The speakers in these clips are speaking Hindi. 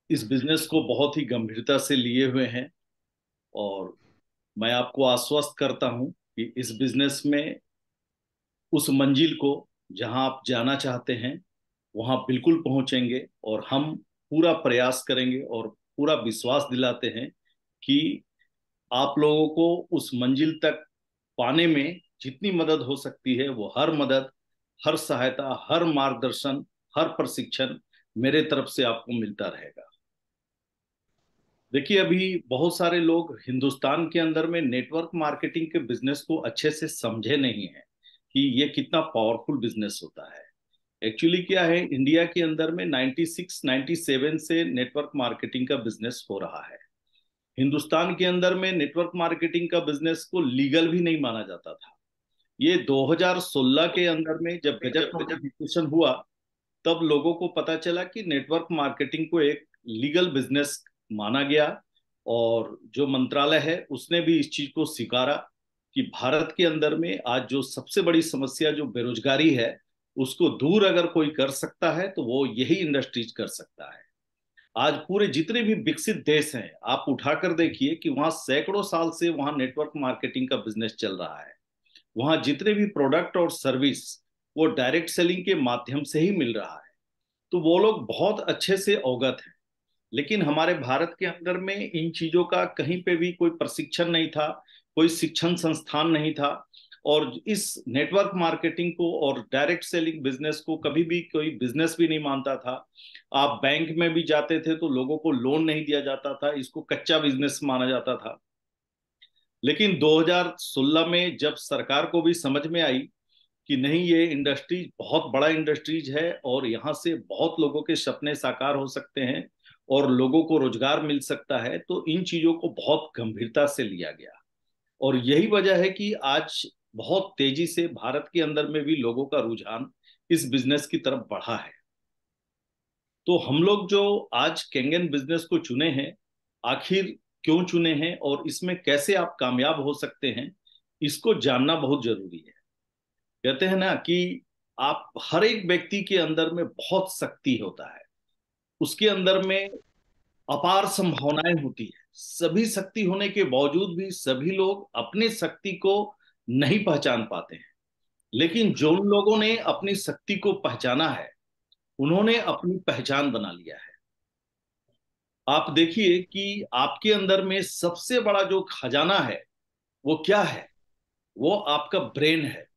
इस बिजनेस को बहुत ही गंभीरता से लिए हुए हैं। और मैं आपको आश्वस्त करता हूं कि इस बिजनेस में उस मंजिल को जहां आप जाना चाहते हैं वहां बिल्कुल पहुंचेंगे। और हम पूरा प्रयास करेंगे और पूरा विश्वास दिलाते हैं कि आप लोगों को उस मंजिल तक पाने में जितनी मदद हो सकती है वो हर मदद, हर सहायता, हर मार्गदर्शन, हर प्रशिक्षण मेरे तरफ से आपको मिलता रहेगा। देखिए, अभी बहुत सारे लोग हिंदुस्तान के अंदर में नेटवर्क मार्केटिंग के बिजनेस को अच्छे से समझे नहीं है कि ये कितना पावरफुल बिजनेस होता है। एक्चुअली क्या है, इंडिया के अंदर में 96 97 से नेटवर्क मार्केटिंग का बिजनेस हो रहा है। हिंदुस्तान के अंदर में नेटवर्क मार्केटिंग का बिजनेस को लीगल भी नहीं माना जाता था। ये 2016 के अंदर में जब गजट नोटिफिकेशन हुआ, तब लोगों को पता चला कि नेटवर्क मार्केटिंग को एक लीगल बिजनेस माना गया। और जो मंत्रालय है उसने भी इस चीज को स्वीकारा कि भारत के अंदर में आज जो सबसे बड़ी समस्या जो बेरोजगारी है, उसको दूर अगर कोई कर सकता है तो वो यही इंडस्ट्रीज कर सकता है। आज पूरे जितने भी विकसित देश हैं, आप उठाकर देखिए कि वहां सैकड़ों साल से वहां नेटवर्क मार्केटिंग का बिजनेस चल रहा है। वहां जितने भी प्रोडक्ट और सर्विस वो डायरेक्ट सेलिंग के माध्यम से ही मिल रहा है। तो वो लोग बहुत अच्छे से अवगत हैं। लेकिन हमारे भारत के अंदर में इन चीजों का कहीं पे भी कोई प्रशिक्षण नहीं था, कोई शिक्षण संस्थान नहीं था। और इस नेटवर्क मार्केटिंग को और डायरेक्ट सेलिंग बिजनेस को कभी भी कोई बिजनेस भी नहीं मानता था। आप बैंक में भी जाते थे तो लोगों को लोन नहीं दिया जाता था, इसको कच्चा बिजनेस माना जाता था। लेकिन 2016 में जब सरकार को भी समझ में आई कि नहीं, ये इंडस्ट्रीज बहुत बड़ा इंडस्ट्रीज है और यहाँ से बहुत लोगों के सपने साकार हो सकते हैं और लोगों को रोजगार मिल सकता है, तो इन चीजों को बहुत गंभीरता से लिया गया। और यही वजह है कि आज बहुत तेजी से भारत के अंदर में भी लोगों का रुझान इस बिजनेस की तरफ बढ़ा है। तो हम लोग जो आज केंगन बिजनेस को चुने हैं, आखिर क्यों चुने हैं और इसमें कैसे आप कामयाब हो सकते हैं, इसको जानना बहुत जरूरी है। कहते हैं ना कि आप हर एक व्यक्ति के अंदर में बहुत शक्ति होता है, उसके अंदर में अपार संभावनाएं होती है। सभी शक्ति होने के बावजूद भी सभी लोग अपने शक्ति को नहीं पहचान पाते हैं। लेकिन जो उन लोगों ने अपनी शक्ति को पहचाना है, उन्होंने अपनी पहचान बना लिया है। आप देखिए कि आपके अंदर में सबसे बड़ा जो खजाना है वो क्या है? वो आपका ब्रेन है।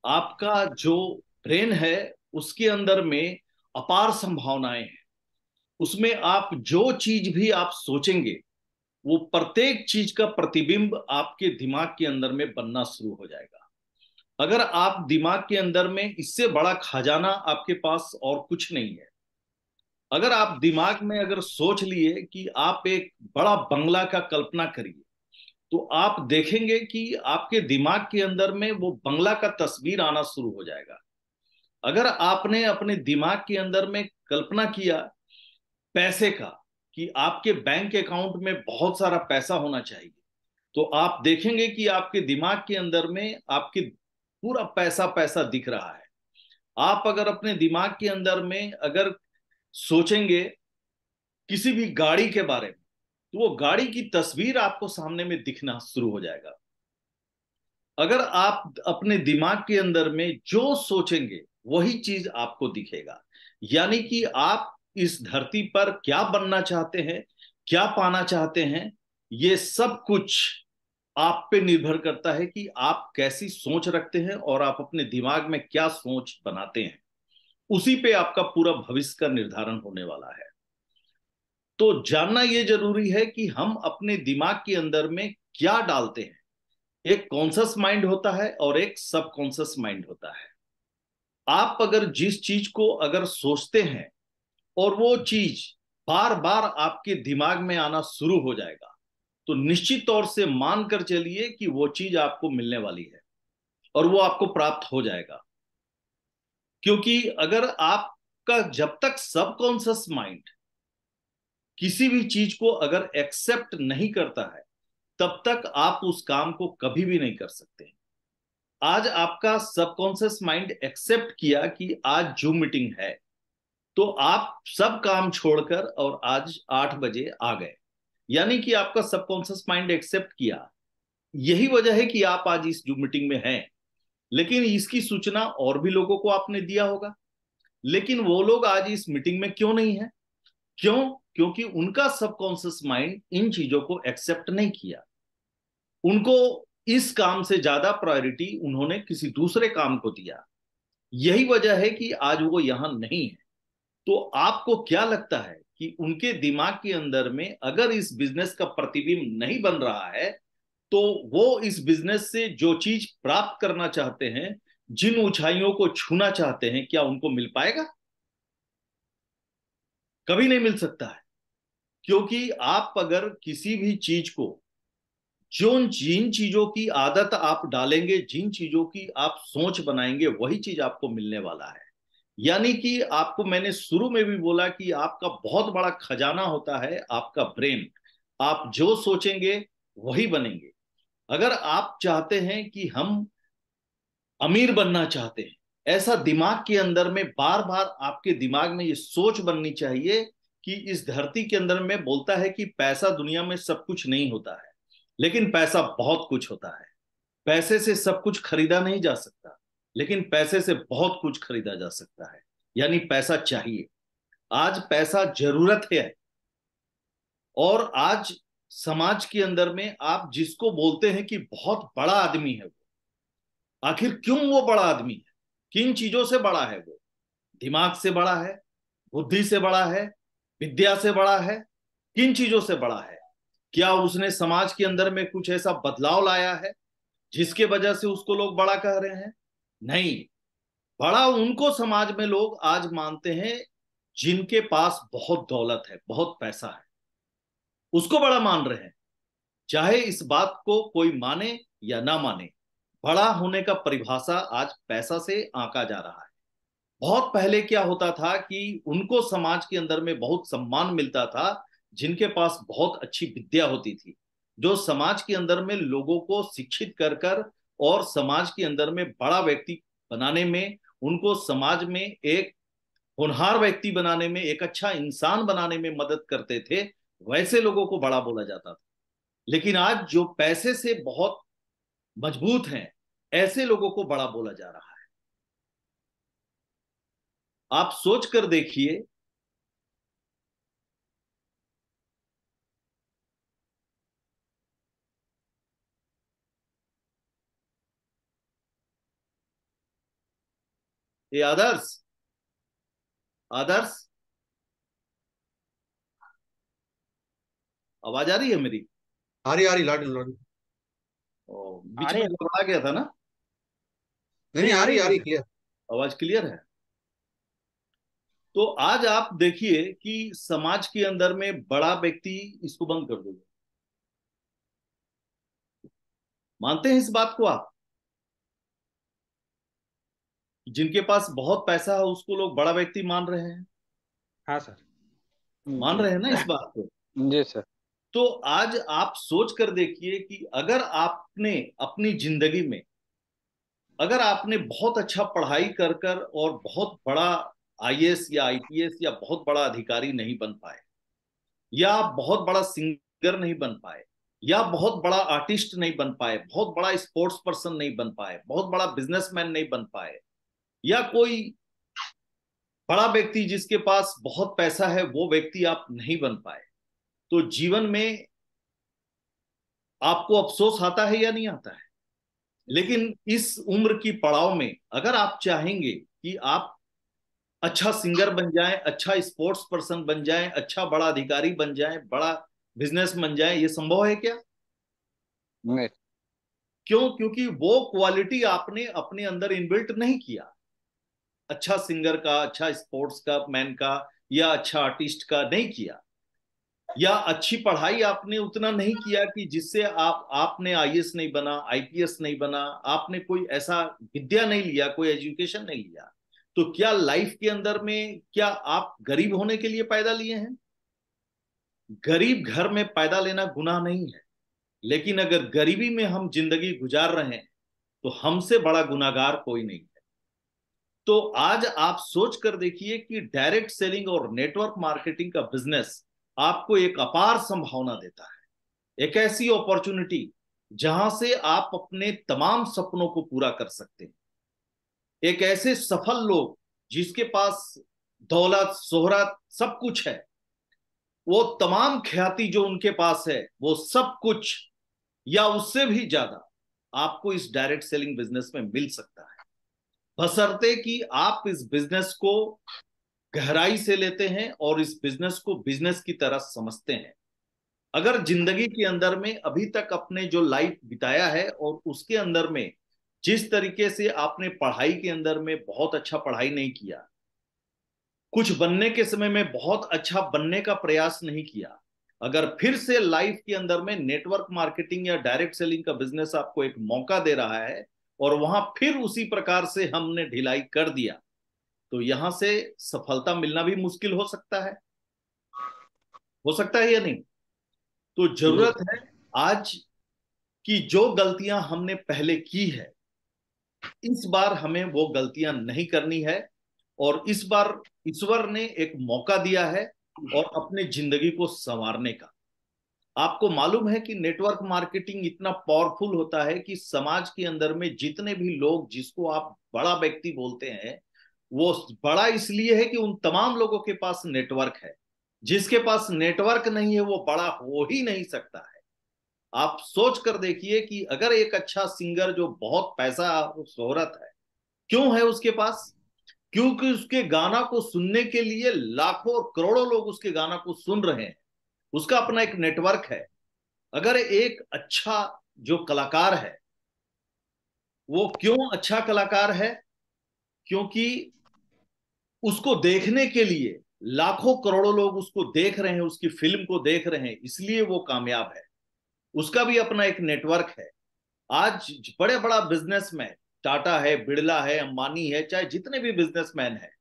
आपका जो ब्रेन है उसके अंदर में अपार संभावनाएं हैं। उसमें आप जो चीज भी आप सोचेंगे, वो प्रत्येक चीज का प्रतिबिंब आपके दिमाग के अंदर में बनना शुरू हो जाएगा। अगर आप दिमाग के अंदर में, इससे बड़ा खजाना आपके पास और कुछ नहीं है। अगर आप दिमाग में अगर सोच लिए कि आप एक बड़ा बंगला का कल्पना करिए, तो आप देखेंगे कि आपके दिमाग के अंदर में वो बंगला का तस्वीर आना शुरू हो जाएगा। अगर आपने अपने दिमाग के अंदर में कल्पना किया पैसे का, कि आपके बैंक अकाउंट में बहुत सारा पैसा होना चाहिए, तो आप देखेंगे कि आपके दिमाग के अंदर में आपके पूरा पैसा पैसा दिख रहा है। आप अगर अपने दिमाग के अंदर में अगर सोचेंगे किसी भी गाड़ी के बारे में, तो वो गाड़ी की तस्वीर आपको सामने में दिखना शुरू हो जाएगा। अगर आप अपने दिमाग के अंदर में जो सोचेंगे वही चीज आपको दिखेगा। यानी कि आप इस धरती पर क्या बनना चाहते हैं, क्या पाना चाहते हैं, ये सब कुछ आप पे निर्भर करता है कि आप कैसी सोच रखते हैं और आप अपने दिमाग में क्या सोच बनाते हैं। उसी पे आपका पूरा भविष्य का निर्धारण होने वाला है। तो जानना यह जरूरी है कि हम अपने दिमाग के अंदर में क्या डालते हैं। एक कॉन्शस माइंड होता है और एक सब कॉन्शस माइंड होता है। आप अगर जिस चीज को अगर सोचते हैं और वो चीज बार बार आपके दिमाग में आना शुरू हो जाएगा, तो निश्चित तौर से मान कर चलिए कि वो चीज आपको मिलने वाली है और वो आपको प्राप्त हो जाएगा। क्योंकि अगर आपका जब तक सबकॉन्शियस माइंड किसी भी चीज को अगर एक्सेप्ट नहीं करता है, तब तक आप उस काम को कभी भी नहीं कर सकते। आज आपका सबकॉन्शियस माइंड एक्सेप्ट किया कि आज जूम मीटिंग है, तो आप सब काम छोड़कर और आज 8 बजे आ गए, यानी कि आपका सबकॉन्शियस माइंड एक्सेप्ट किया। यही वजह है कि आप आज इस जो मीटिंग में हैं। लेकिन इसकी सूचना और भी लोगों को आपने दिया होगा, लेकिन वो लोग आज इस मीटिंग में क्यों नहीं है? क्यों? क्योंकि उनका सबकॉन्शियस माइंड इन चीजों को एक्सेप्ट नहीं किया। उनको इस काम से ज्यादा प्रायोरिटी उन्होंने किसी दूसरे काम को दिया। यही वजह है कि आज वो यहां नहीं है। तो आपको क्या लगता है कि उनके दिमाग के अंदर में अगर इस बिजनेस का प्रतिबिंब नहीं बन रहा है, तो वो इस बिजनेस से जो चीज प्राप्त करना चाहते हैं, जिन ऊंचाइयों को छूना चाहते हैं, क्या उनको मिल पाएगा? कभी नहीं मिल सकता है। क्योंकि आप अगर किसी भी चीज को, जो जिन चीजों की आदत आप डालेंगे, जिन चीजों की आप सोच बनाएंगे, वही चीज आपको मिलने वाला है। यानी कि आपको मैंने शुरू में भी बोला कि आपका बहुत बड़ा खजाना होता है आपका ब्रेन। आप जो सोचेंगे वही बनेंगे। अगर आप चाहते हैं कि हम अमीर बनना चाहते हैं, ऐसा दिमाग के अंदर में बार बार आपके दिमाग में ये सोच बननी चाहिए कि इस धरती के अंदर में बोलता है कि पैसा दुनिया में सब कुछ नहीं होता है, लेकिन पैसा बहुत कुछ होता है। पैसे से सब कुछ खरीदा नहीं जा सकता, लेकिन पैसे से बहुत कुछ खरीदा जा सकता है। यानी पैसा चाहिए। आज पैसा जरूरत है। और आज समाज के अंदर में आप जिसको बोलते हैं कि बहुत बड़ा आदमी है, वो आखिर क्यों वो बड़ा आदमी है? किन चीजों से बड़ा है वो? दिमाग से बड़ा है? बुद्धि से बड़ा है? विद्या से बड़ा है? किन चीजों से बड़ा है? क्या उसने समाज के अंदर में कुछ ऐसा बदलाव लाया है जिसके वजह से उसको लोग बड़ा कह रहे हैं? नहीं। बड़ा उनको समाज में लोग आज मानते हैं जिनके पास बहुत दौलत है, बहुत पैसा है, उसको बड़ा मान रहे हैं। चाहे इस बात को कोई माने या ना माने, बड़ा होने का परिभाषा आज पैसा से आंका जा रहा है। बहुत पहले क्या होता था कि उनको समाज के अंदर में बहुत सम्मान मिलता था जिनके पास बहुत अच्छी विद्या होती थी, जो समाज के अंदर में लोगों को शिक्षित कर कर और समाज के अंदर में बड़ा व्यक्ति बनाने में, उनको समाज में एक होनहार व्यक्ति बनाने में, एक अच्छा इंसान बनाने में मदद करते थे। वैसे लोगों को बड़ा बोला जाता था। लेकिन आज जो पैसे से बहुत मजबूत हैं, ऐसे लोगों को बड़ा बोला जा रहा है। आप सोच कर देखिए। ये आदर्श, आदर्श, आवाज आ रही है मेरी? आ रही लाड लाड। बीच आ में रही है। गड़बड़ा गया था ना? नहीं नहीं, नहीं, आ रही आ है। रही क्लियर। आवाज क्लियर है। तो आज आप देखिए कि समाज के अंदर में बड़ा व्यक्ति, इसको बंद कर दो। मानते हैं इस बात को आप? जिनके पास बहुत पैसा है उसको लोग बड़ा व्यक्ति मान रहे हैं। हाँ सर। मान जी। रहे हैं ना इस बात को? जी सर। तो आज आप सोच कर देखिए कि अगर आपने अपनी जिंदगी में, अगर आपने बहुत अच्छा पढ़ाई कर कर और बहुत बड़ा आईएएस या आईपीएस या बहुत बड़ा अधिकारी नहीं बन पाए, या बहुत बड़ा सिंगर नहीं बन पाए, या बहुत बड़ा आर्टिस्ट नहीं बन पाए, बहुत बड़ा स्पोर्ट्स पर्सन नहीं बन पाए, बहुत बड़ा बिजनेसमैन नहीं बन पाए, या कोई बड़ा व्यक्ति जिसके पास बहुत पैसा है वो व्यक्ति आप नहीं बन पाए, तो जीवन में आपको अफसोस आता है या नहीं आता है? लेकिन इस उम्र की पड़ाव में अगर आप चाहेंगे कि आप अच्छा सिंगर बन जाएं, अच्छा स्पोर्ट्स पर्सन बन जाएं, अच्छा बड़ा अधिकारी बन जाएं, बड़ा बिजनेस बन जाएं, ये संभव है क्या? नहीं। क्यों? क्योंकि वो क्वालिटी आपने अपने अंदर इनबिल्ट नहीं किया। अच्छा सिंगर का, अच्छा स्पोर्ट्स का मैन का, या अच्छा आर्टिस्ट का नहीं किया। या अच्छी पढ़ाई आपने उतना नहीं किया कि जिससे आपने आईएएस नहीं बना, आईपीएस नहीं बना, आपने कोई ऐसा विद्या नहीं लिया, कोई एजुकेशन नहीं लिया। तो क्या लाइफ के अंदर में क्या आप गरीब होने के लिए पैदा लिए हैं? गरीब घर में पैदा लेना गुनाह नहीं है। लेकिन अगर गरीबी में हम जिंदगी गुजार रहे हैं, तो हमसे बड़ा गुनाहगार कोई नहीं है। तो तो आज आप सोच कर देखिए कि डायरेक्ट सेलिंग और नेटवर्क मार्केटिंग का बिजनेस आपको एक अपार संभावना देता है, एक ऐसी अपॉर्चुनिटी जहां से आप अपने तमाम सपनों को पूरा कर सकते हैं। एक ऐसे सफल लोग जिसके पास दौलत शोहरत सब कुछ है, वो तमाम ख्याति जो उनके पास है वो सब कुछ या उससे भी ज्यादा आपको इस डायरेक्ट सेलिंग बिजनेस में मिल सकता है, बशर्ते कि आप इस बिजनेस को गहराई से लेते हैं और इस बिजनेस को बिजनेस की तरह समझते हैं। अगर जिंदगी के अंदर में अभी तक अपने जो लाइफ बिताया है और उसके अंदर में जिस तरीके से आपने पढ़ाई के अंदर में बहुत अच्छा पढ़ाई नहीं किया, कुछ बनने के समय में बहुत अच्छा बनने का प्रयास नहीं किया, अगर फिर से लाइफ के अंदर में नेटवर्क मार्केटिंग या डायरेक्ट सेलिंग का बिजनेस आपको एक मौका दे रहा है और वहां फिर उसी प्रकार से हमने ढिलाई कर दिया, तो यहां से सफलता मिलना भी मुश्किल हो सकता है या नहीं। तो जी जरूरत है आज की जो गलतियां हमने पहले की है, इस बार हमें वो गलतियां नहीं करनी है। और इस बार ईश्वर ने एक मौका दिया है और अपने जिंदगी को संवारने का। आपको मालूम है कि नेटवर्क मार्केटिंग इतना पावरफुल होता है कि समाज के अंदर में जितने भी लोग जिसको आप बड़ा व्यक्ति बोलते हैं, वो बड़ा इसलिए है कि उन तमाम लोगों के पास नेटवर्क है। जिसके पास नेटवर्क नहीं है वो बड़ा हो ही नहीं सकता है। आप सोच कर देखिए कि अगर एक अच्छा सिंगर जो बहुत पैसा और शोहरत है, क्यों है उसके पास? क्योंकि उसके गाना को सुनने के लिए लाखों और करोड़ों लोग उसके गाना को सुन रहे हैं, उसका अपना एक नेटवर्क है। अगर एक अच्छा जो कलाकार है, वो क्यों अच्छा कलाकार है? क्योंकि उसको देखने के लिए लाखों करोड़ों लोग उसको देख रहे हैं, उसकी फिल्म को देख रहे हैं, इसलिए वो कामयाब है। उसका भी अपना एक नेटवर्क है। आज बड़े बड़ा बिजनेसमैन, टाटा है, बिड़ला है, अंबानी है, चाहे जितने भी बिजनेसमैन हैं,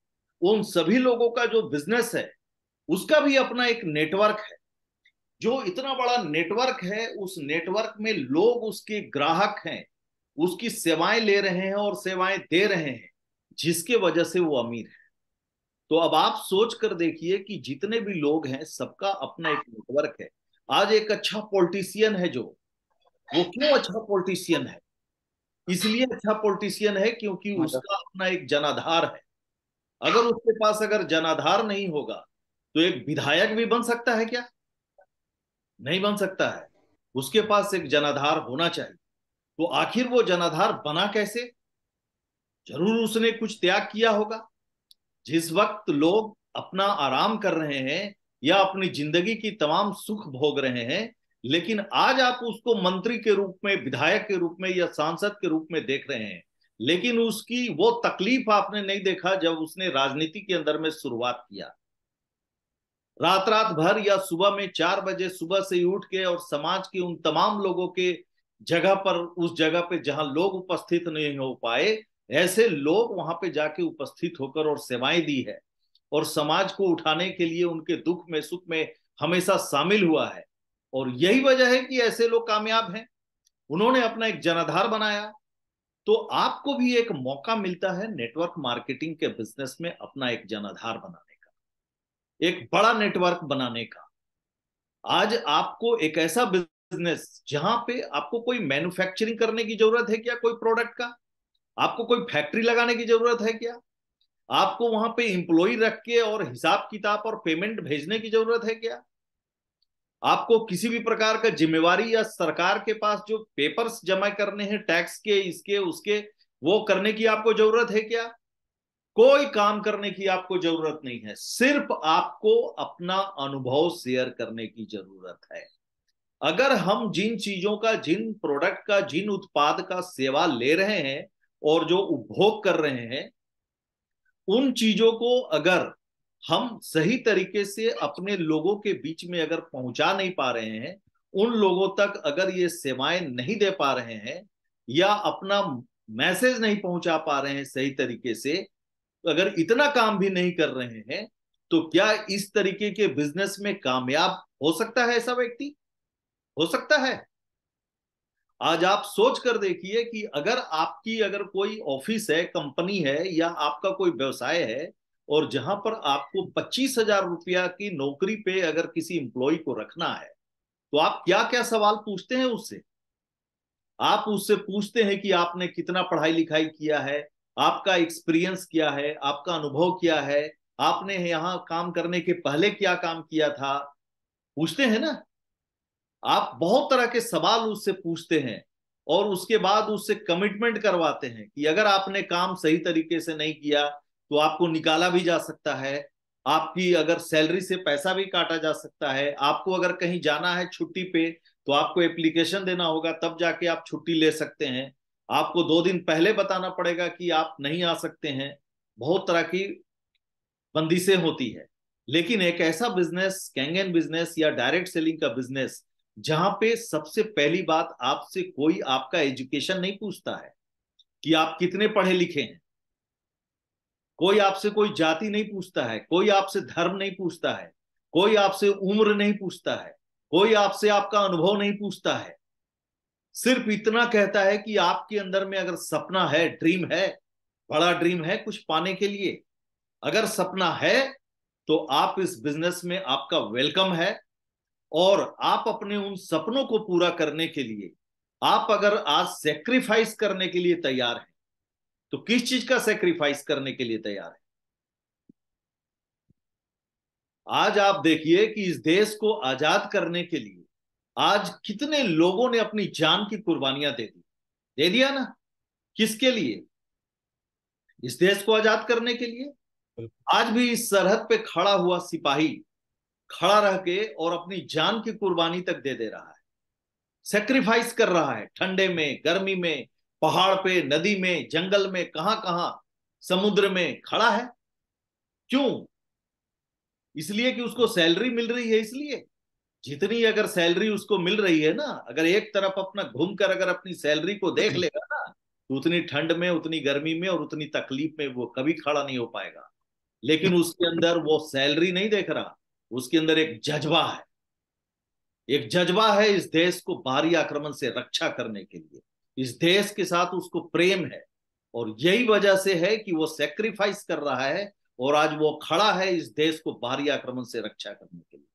उन सभी लोगों का जो बिजनेस है उसका भी अपना एक नेटवर्क है। जो इतना बड़ा नेटवर्क है, उस नेटवर्क में लोग उसके ग्राहक हैं, उसकी सेवाएं ले रहे हैं और सेवाएं दे रहे हैं, जिसके वजह से वो अमीर है। तो अब आप सोच कर देखिए कि जितने भी लोग हैं सबका अपना एक नेटवर्क है। आज एक अच्छा पॉलिटिशियन है, जो वो क्यों अच्छा पॉलिटिशियन है? इसलिए अच्छा पॉलिटिशियन है क्योंकि मतलब उसका अपना एक जनाधार है। अगर उसके पास अगर जनाधार नहीं होगा तो एक विधायक भी बन सकता है क्या? नहीं बन सकता है। उसके पास एक जनाधार होना चाहिए। तो आखिर वो जनाधार बना कैसे? जरूर उसने कुछ त्याग किया होगा। जिस वक्त लोग अपना आराम कर रहे हैं या अपनी जिंदगी की तमाम सुख भोग रहे हैं, लेकिन आज आप उसको मंत्री के रूप में, विधायक के रूप में या सांसद के रूप में देख रहे हैं, लेकिन उसकी वो तकलीफ आपने नहीं देखा जब उसने राजनीति के अंदर में शुरुआत किया। रात रात भर या सुबह में 4 बजे सुबह से ही उठ के और समाज के उन तमाम लोगों के जगह पर, उस जगह पे जहां लोग उपस्थित नहीं हो पाए, ऐसे लोग वहां पे जाके उपस्थित होकर और सेवाएं दी है और समाज को उठाने के लिए उनके दुख में सुख में हमेशा शामिल हुआ है। और यही वजह है कि ऐसे लोग कामयाब हैं। उन्होंने अपना एक जनाधार बनाया। तो आपको भी एक मौका मिलता है नेटवर्क मार्केटिंग के बिजनेस में अपना एक जनाधार बनाने का, एक बड़ा नेटवर्क बनाने का। आज आपको एक ऐसा बिजनेस जहां पे आपको कोई मैन्युफैक्चरिंग करने की जरूरत है क्या? कोई प्रोडक्ट का आपको कोई फैक्ट्री लगाने की जरूरत है क्या? आपको वहां पे इंप्लॉई रख के और हिसाब किताब और पेमेंट भेजने की जरूरत है क्या? आपको किसी भी प्रकार का जिम्मेवारी या सरकार के पास जो पेपर्स जमा करने हैं, टैक्स के, इसके उसके, वो करने की आपको जरूरत है क्या? कोई काम करने की आपको जरूरत नहीं है। सिर्फ आपको अपना अनुभव शेयर करने की जरूरत है। अगर हम जिन चीजों का, जिन प्रोडक्ट का, जिन उत्पाद का सेवा ले रहे हैं और जो उपभोग कर रहे हैं, उन चीजों को अगर हम सही तरीके से अपने लोगों के बीच में अगर पहुंचा नहीं पा रहे हैं, उन लोगों तक अगर ये सेवाएं नहीं दे पा रहे हैं या अपना मैसेज नहीं पहुंचा पा रहे हैं सही तरीके से, तो अगर इतना काम भी नहीं कर रहे हैं, तो क्या इस तरीके के बिजनेस में कामयाब हो सकता है ऐसा व्यक्ति? हो सकता है? आज आप सोच कर देखिए कि अगर कोई ऑफिस है, कंपनी है, या आपका कोई व्यवसाय है, और जहां पर आपको 25,000 रुपया की नौकरी पे अगर किसी एम्प्लॉय को रखना है, तो आप क्या क्या सवाल पूछते हैं उससे? आप उससे पूछते हैं कि आपने कितना पढ़ाई लिखाई किया है, आपका एक्सपीरियंस क्या है, आपका अनुभव क्या है, आपने यहाँ काम करने के पहले क्या काम किया था, पूछते हैं ना। आप बहुत तरह के सवाल उससे पूछते हैं, और उसके बाद उससे कमिटमेंट करवाते हैं कि अगर आपने काम सही तरीके से नहीं किया तो आपको निकाला भी जा सकता है, आपकी अगर सैलरी से पैसा भी काटा जा सकता है, आपको अगर कहीं जाना है छुट्टी पे तो आपको एप्लीकेशन देना होगा, तब जाके आप छुट्टी ले सकते हैं, आपको 2 दिन पहले बताना पड़ेगा कि आप नहीं आ सकते हैं। बहुत तरह की बंदिशें होती है। लेकिन एक ऐसा बिजनेस, कैंगन बिजनेस या डायरेक्ट सेलिंग का बिजनेस, जहां पे सबसे पहली बात, आपसे कोई आपका एजुकेशन नहीं पूछता है कि आप कितने पढ़े लिखे हैं, कोई आपसे कोई जाति नहीं पूछता है, कोई आपसे धर्म नहीं पूछता है, कोई आपसे उम्र नहीं पूछता है, कोई आपसे आपका अनुभव नहीं पूछता है। सिर्फ इतना कहता है कि आपके अंदर में अगर सपना है, ड्रीम है, बड़ा ड्रीम है कुछ पाने के लिए, अगर सपना है तो आप इस बिजनेस में, आपका वेलकम है। और आप अपने उन सपनों को पूरा करने के लिए, आप अगर आज सेक्रीफाइस करने के लिए तैयार हैं, तो किस चीज का सेक्रीफाइस करने के लिए तैयार है? आज आप देखिए कि इस देश को आजाद करने के लिए आज कितने लोगों ने अपनी जान की कुर्बानियां दे दिया ना। किसके लिए? इस देश को आजाद करने के लिए। आज भी इस सरहद पे खड़ा हुआ सिपाही खड़ा रह के और अपनी जान की कुर्बानी तक दे रहा है, सेक्रीफाइस कर रहा है, ठंडे में, गर्मी में, पहाड़ पे, नदी में, जंगल में, कहां कहां, समुद्र में खड़ा है। क्यों? इसलिए कि उसको सैलरी मिल रही है, इसलिए। जितनी अगर सैलरी उसको मिल रही है ना, अगर एक तरफ अपना घूमकर अगर अपनी सैलरी को देख लेगा ना, तो उतनी ठंड में, उतनी गर्मी में और उतनी तकलीफ में वो कभी खड़ा नहीं हो पाएगा। लेकिन उसके अंदर वो सैलरी नहीं देख रहा, उसके अंदर एक जज्बा है, एक जज्बा है इस देश को बाहरी आक्रमण से रक्षा करने के लिए। इस देश के साथ उसको प्रेम है, और यही वजह से है कि वो सेक्रीफाइस कर रहा है, और आज वो खड़ा है इस देश को बाहरी आक्रमण से रक्षा करने के लिए।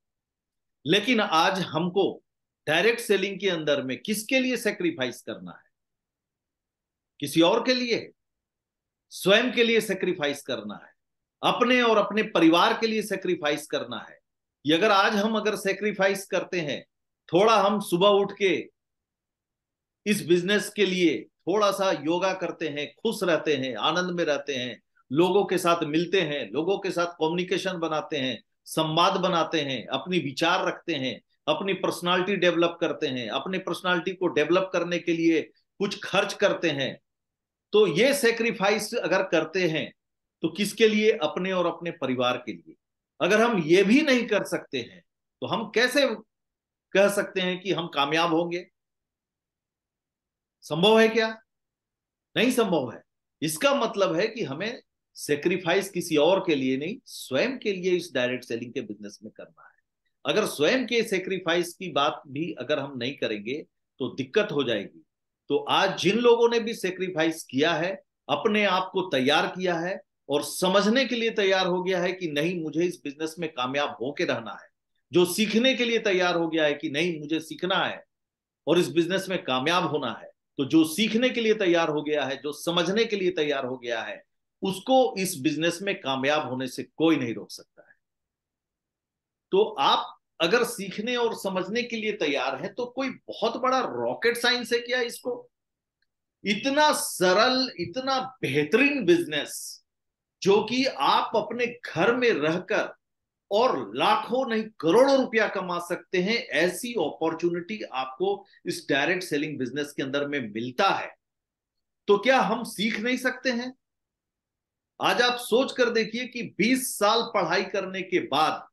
लेकिन आज हमको डायरेक्ट सेलिंग के अंदर में किसके लिए सेक्रीफाइस करना है? किसी और के लिए? स्वयं के लिए सेक्रीफाइस करना है, अपने और अपने परिवार के लिए सेक्रीफाइस करना है। ये अगर आज हम अगर सेक्रीफाइस करते हैं, थोड़ा हम सुबह उठ के इस बिजनेस के लिए थोड़ा सा योगा करते हैं, खुश रहते हैं, आनंद में रहते हैं, लोगों के साथ मिलते हैं, लोगों के साथ कम्युनिकेशन बनाते हैं, संवाद बनाते हैं, अपनी विचार रखते हैं, अपनी पर्सनालिटी डेवलप करते हैं, अपनी पर्सनालिटी को डेवलप करने के लिए कुछ खर्च करते हैं, तो ये सेक्रीफाइस अगर करते हैं, तो किसके लिए? अपने और अपने परिवार के लिए। अगर हम ये भी नहीं कर सकते हैं, तो हम कैसे कह सकते हैं कि हम कामयाब होंगे? संभव है क्या? नहीं संभव है। इसका मतलब है कि हमें सेक्रीफाइस किसी और के लिए नहीं, स्वयं के लिए इस डायरेक्ट सेलिंग के बिजनेस में करना है। अगर स्वयं के सेक्रीफाइस की बात भी अगर हम नहीं करेंगे तो दिक्कत हो जाएगी। तो आज जिन लोगों ने भी सेक्रीफाइस किया है, अपने आप को तैयार किया है और समझने के लिए तैयार हो गया है कि नहीं, मुझे इस बिजनेस में कामयाब होके रहना है, जो सीखने के लिए तैयार हो गया है कि नहीं, मुझे सीखना है और इस बिजनेस में कामयाब होना है, तो जो सीखने के लिए तैयार हो गया है, जो समझने के लिए तैयार हो गया है, उसको इस बिजनेस में कामयाब होने से कोई नहीं रोक सकता है। तो आप अगर सीखने और समझने के लिए तैयार हैं, तो कोई बहुत बड़ा रॉकेट साइंस है क्या इसको? इतना सरल, इतना बेहतरीन बिजनेस, जो कि आप अपने घर में रहकर और लाखों नहीं करोड़ों रुपया कमा सकते हैं, ऐसी अपॉर्चुनिटी आपको इस डायरेक्ट सेलिंग बिजनेस के अंदर में मिलता है। तो क्या हम सीख नहीं सकते हैं? आज आप सोच कर देखिए कि 20 साल पढ़ाई करने के बाद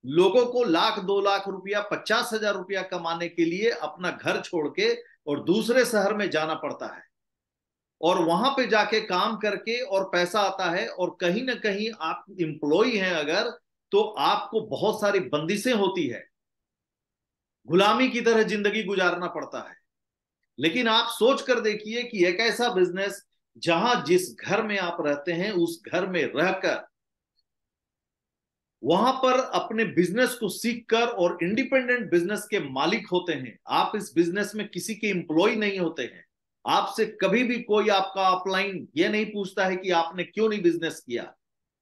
लोगों को लाख, 2 लाख रुपया, 50,000 रुपया कमाने के लिए अपना घर छोड़ के और दूसरे शहर में जाना पड़ता है, और वहां पे जाके काम करके और पैसा आता है, और कहीं ना कहीं आप एम्प्लॉय हैं अगर, तो आपको बहुत सारी बंदिशें होती है, गुलामी की तरह जिंदगी गुजारना पड़ता है। लेकिन आप सोच कर देखिए कि एक ऐसा बिजनेस जहां जिस घर में आप रहते हैं उस घर में रहकर वहां पर अपने बिजनेस को सीखकर और इंडिपेंडेंट बिजनेस के मालिक होते हैं। आप इस बिजनेस में किसी के एम्प्लॉय नहीं होते हैं। आपसे कभी भी कोई आपका अपलाइन ये नहीं पूछता है कि आपने क्यों नहीं बिजनेस किया,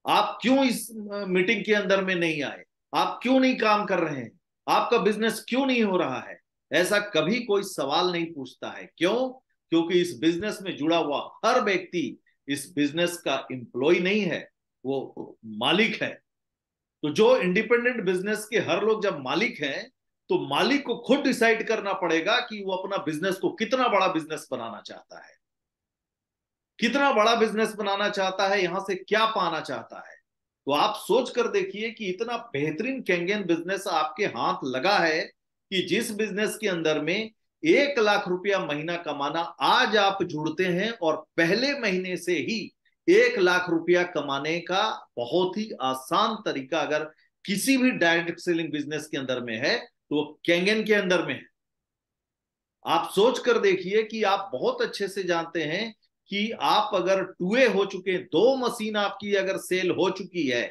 आप क्यों इस मीटिंग के अंदर में नहीं आए, आप क्यों नहीं काम कर रहे हैं, आपका बिजनेस क्यों नहीं हो रहा है। ऐसा कभी कोई सवाल नहीं पूछता है। क्यों? क्योंकि इस बिजनेस में जुड़ा हुआ हर व्यक्ति इस बिजनेस का एम्प्लॉय नहीं है, वो मालिक है। तो जो इंडिपेंडेंट बिजनेस के हर लोग जब मालिक हैं तो मालिक को खुद डिसाइड करना पड़ेगा कि वो अपना बिजनेस को कितना बड़ा बिजनेस बनाना चाहता है, कितना बड़ा बिजनेस बनाना चाहता है, यहां से क्या पाना चाहता है। तो आप सोच कर देखिए कि इतना बेहतरीन कैंगेन बिजनेस आपके हाथ लगा है कि जिस बिजनेस के अंदर में 1 लाख रुपया महीना कमाना, आज आप जुड़ते हैं और पहले महीने से ही 1 लाख रुपया कमाने का बहुत ही आसान तरीका अगर किसी भी डायरेक्ट सेलिंग बिजनेस के अंदर में है तो वो कैंगेन के अंदर में है। आप सोच कर देखिए कि आप बहुत अच्छे से जानते हैं कि आप अगर टूए हो चुके, 2 मशीन आपकी अगर सेल हो चुकी है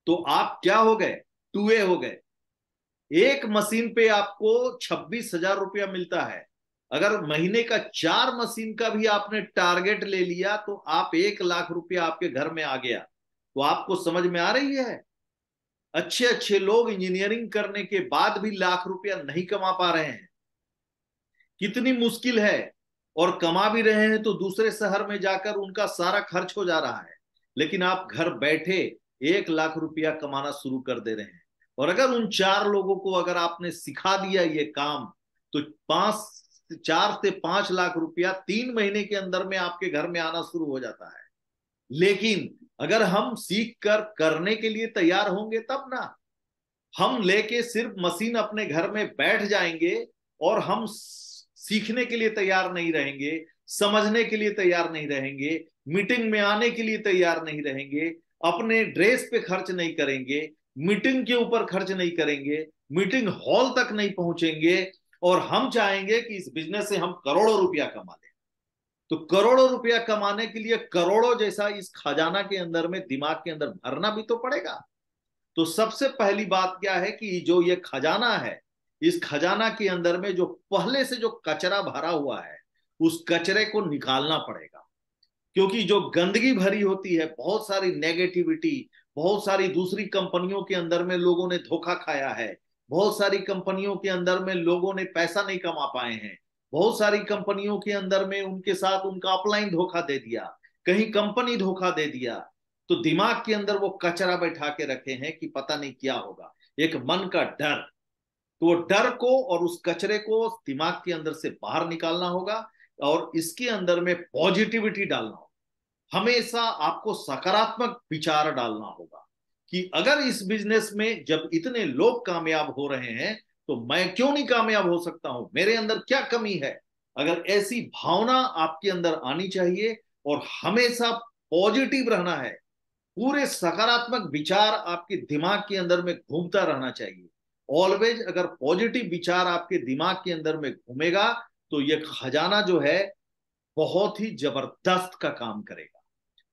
तो आप क्या हो गए? टूए हो गए। एक मशीन पे आपको 26,000 रुपया मिलता है। अगर महीने का 4 मशीन का भी आपने टारगेट ले लिया तो आप 1 लाख रुपया आपके घर में आ गया। तो आपको समझ में आ रही है, अच्छे अच्छे लोग इंजीनियरिंग करने के बाद भी लाख रुपया नहीं कमा पा रहे हैं। कितनी मुश्किल है। और कमा भी रहे हैं तो दूसरे शहर में जाकर उनका सारा खर्च हो जा रहा है। लेकिन आप घर बैठे 1 लाख रुपया कमाना शुरू कर दे रहे हैं। और अगर उन 4 लोगों को अगर आपने सिखा दिया ये काम तो 4 से 5 लाख रुपया 3 महीने के अंदर में आपके घर में आना शुरू हो जाता है। लेकिन अगर हम सीख कर करने के लिए तैयार होंगे तब ना। हम लेके सिर्फ मशीन अपने घर में बैठ जाएंगे और हम सीखने के लिए तैयार नहीं रहेंगे, समझने के लिए तैयार नहीं रहेंगे, मीटिंग में आने के लिए तैयार नहीं रहेंगे, अपने ड्रेस पे खर्च नहीं करेंगे, मीटिंग के ऊपर खर्च नहीं करेंगे, मीटिंग हॉल तक नहीं पहुंचेंगे, और हम चाहेंगे कि इस बिजनेस से हम करोड़ों रुपया कमा लें। तो करोड़ों रुपया कमाने के लिए करोड़ों जैसा इस खजाना के अंदर में दिमाग के अंदर भरना भी तो पड़ेगा। तो सबसे पहली बात क्या है कि जो ये खजाना है, इस खजाना के अंदर में जो पहले से जो कचरा भरा हुआ है उस कचरे को निकालना पड़ेगा। क्योंकि जो गंदगी भरी होती है, बहुत सारी नेगेटिविटी, बहुत सारी दूसरी कंपनियों के अंदर में लोगों ने धोखा खाया है, बहुत सारी कंपनियों के अंदर में लोगों ने पैसा नहीं कमा पाए हैं, बहुत सारी कंपनियों के अंदर में उनके साथ उनका अपलाइन धोखा दे दिया, कहीं कंपनी धोखा दे दिया। तो दिमाग के अंदर वो कचरा बैठा के रखे हैं कि पता नहीं क्या होगा, एक मन का डर। तो वो डर को और उस कचरे को दिमाग के अंदर से बाहर निकालना होगा और इसके अंदर में पॉजिटिविटी डालना होगा। हमेशा आपको सकारात्मक विचार डालना होगा कि अगर इस बिजनेस में जब इतने लोग कामयाब हो रहे हैं तो मैं क्यों नहीं कामयाब हो सकता हूं, मेरे अंदर क्या कमी है। अगर ऐसी भावना आपके अंदर आनी चाहिए और हमेशा पॉजिटिव रहना है, पूरे सकारात्मक विचार आपके दिमाग के अंदर में घूमता रहना चाहिए। ऑलवेज अगर पॉजिटिव विचार आपके दिमाग के अंदर में घूमेगा तो ये खजाना जो है बहुत ही जबरदस्त का काम करेगा।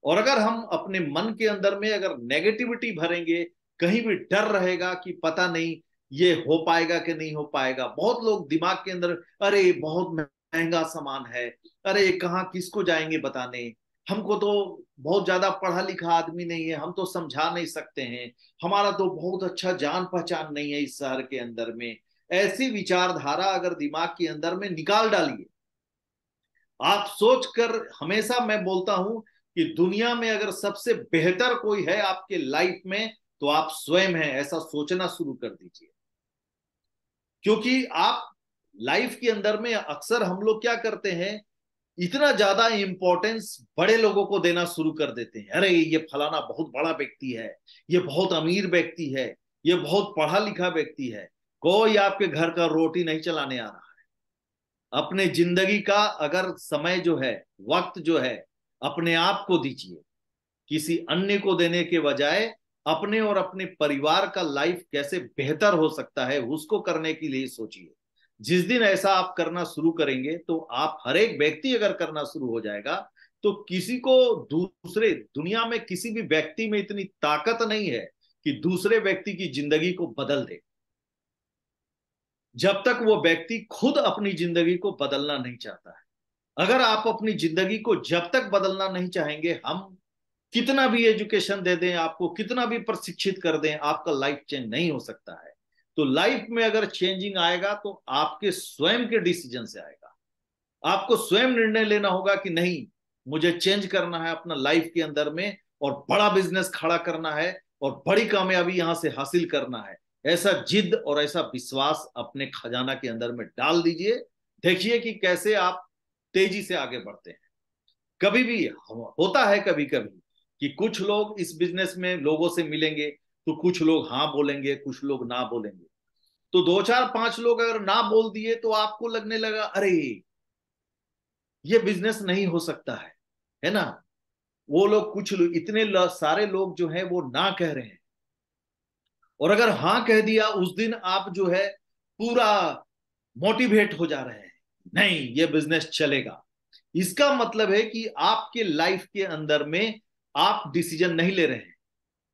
और अगर हम अपने मन के अंदर में अगर नेगेटिविटी भरेंगे, कहीं भी डर रहेगा कि पता नहीं ये हो पाएगा कि नहीं हो पाएगा। बहुत लोग दिमाग के अंदर, अरे बहुत महंगा सामान है, अरे कहाँ किसको जाएंगे बताने, हमको तो बहुत ज्यादा पढ़ा लिखा आदमी नहीं है, हम तो समझा नहीं सकते हैं, हमारा तो बहुत अच्छा जान पहचान नहीं है इस शहर के अंदर में। ऐसी विचारधारा अगर दिमाग के अंदर में निकाल डालिए। आप सोच कर, हमेशा मैं बोलता हूं कि दुनिया में अगर सबसे बेहतर कोई है आपके लाइफ में तो आप स्वयं हैं, ऐसा सोचना शुरू कर दीजिए। क्योंकि आप लाइफ के अंदर में अक्सर हम लोग क्या करते हैं, इतना ज्यादा इंपॉर्टेंस बड़े लोगों को देना शुरू कर देते हैं। अरे ये फलाना बहुत बड़ा व्यक्ति है, ये बहुत अमीर व्यक्ति है, ये बहुत पढ़ा लिखा व्यक्ति है। कोई आपके घर का रोटी नहीं चलाने आ रहा। अपने जिंदगी का अगर समय जो है, वक्त जो है, अपने आप को दीजिए। किसी अन्य को देने के बजाय अपने और अपने परिवार का लाइफ कैसे बेहतर हो सकता है उसको करने के लिए सोचिए। जिस दिन ऐसा आप करना शुरू करेंगे तो आप, हर एक व्यक्ति अगर करना शुरू हो जाएगा, तो किसी को, दूसरे दुनिया में किसी भी व्यक्ति में इतनी ताकत नहीं है कि दूसरे व्यक्ति की जिंदगी को बदल दे, जब तक वो व्यक्ति खुद अपनी जिंदगी को बदलना नहीं चाहता है। अगर आप अपनी जिंदगी को जब तक बदलना नहीं चाहेंगे, हम कितना भी एजुकेशन दे दें, आपको कितना भी प्रशिक्षित कर दें, आपका लाइफ चेंज नहीं हो सकता है। तो लाइफ में अगर चेंजिंग आएगा तो आपके स्वयं के डिसीजन से आएगा। आपको स्वयं निर्णय लेना होगा कि नहीं, मुझे चेंज करना है अपना लाइफ के अंदर में, और बड़ा बिजनेस खड़ा करना है और बड़ी कामयाबी यहां से हासिल करना है। ऐसा जिद और ऐसा विश्वास अपने खजाना के अंदर में डाल दीजिए। देखिए कि कैसे आप तेजी से आगे बढ़ते हैं। कभी भी होता है, कभी कभी, कि कुछ लोग इस बिजनेस में लोगों से मिलेंगे तो कुछ लोग हाँ बोलेंगे, कुछ लोग ना बोलेंगे। तो दो चार पांच लोग अगर ना बोल दिए तो आपको लगने लगा, अरे ये बिजनेस नहीं हो सकता है ना। वो लोग, कुछ लोग, इतने सारे लोग जो हैं वो ना कह रहे हैं, और अगर हाँ कह दिया उस दिन आप जो है पूरा मोटिवेट हो जा रहे हैं, नहीं ये बिजनेस चलेगा। इसका मतलब है कि आपके लाइफ के अंदर में आप डिसीजन नहीं ले रहे हैं,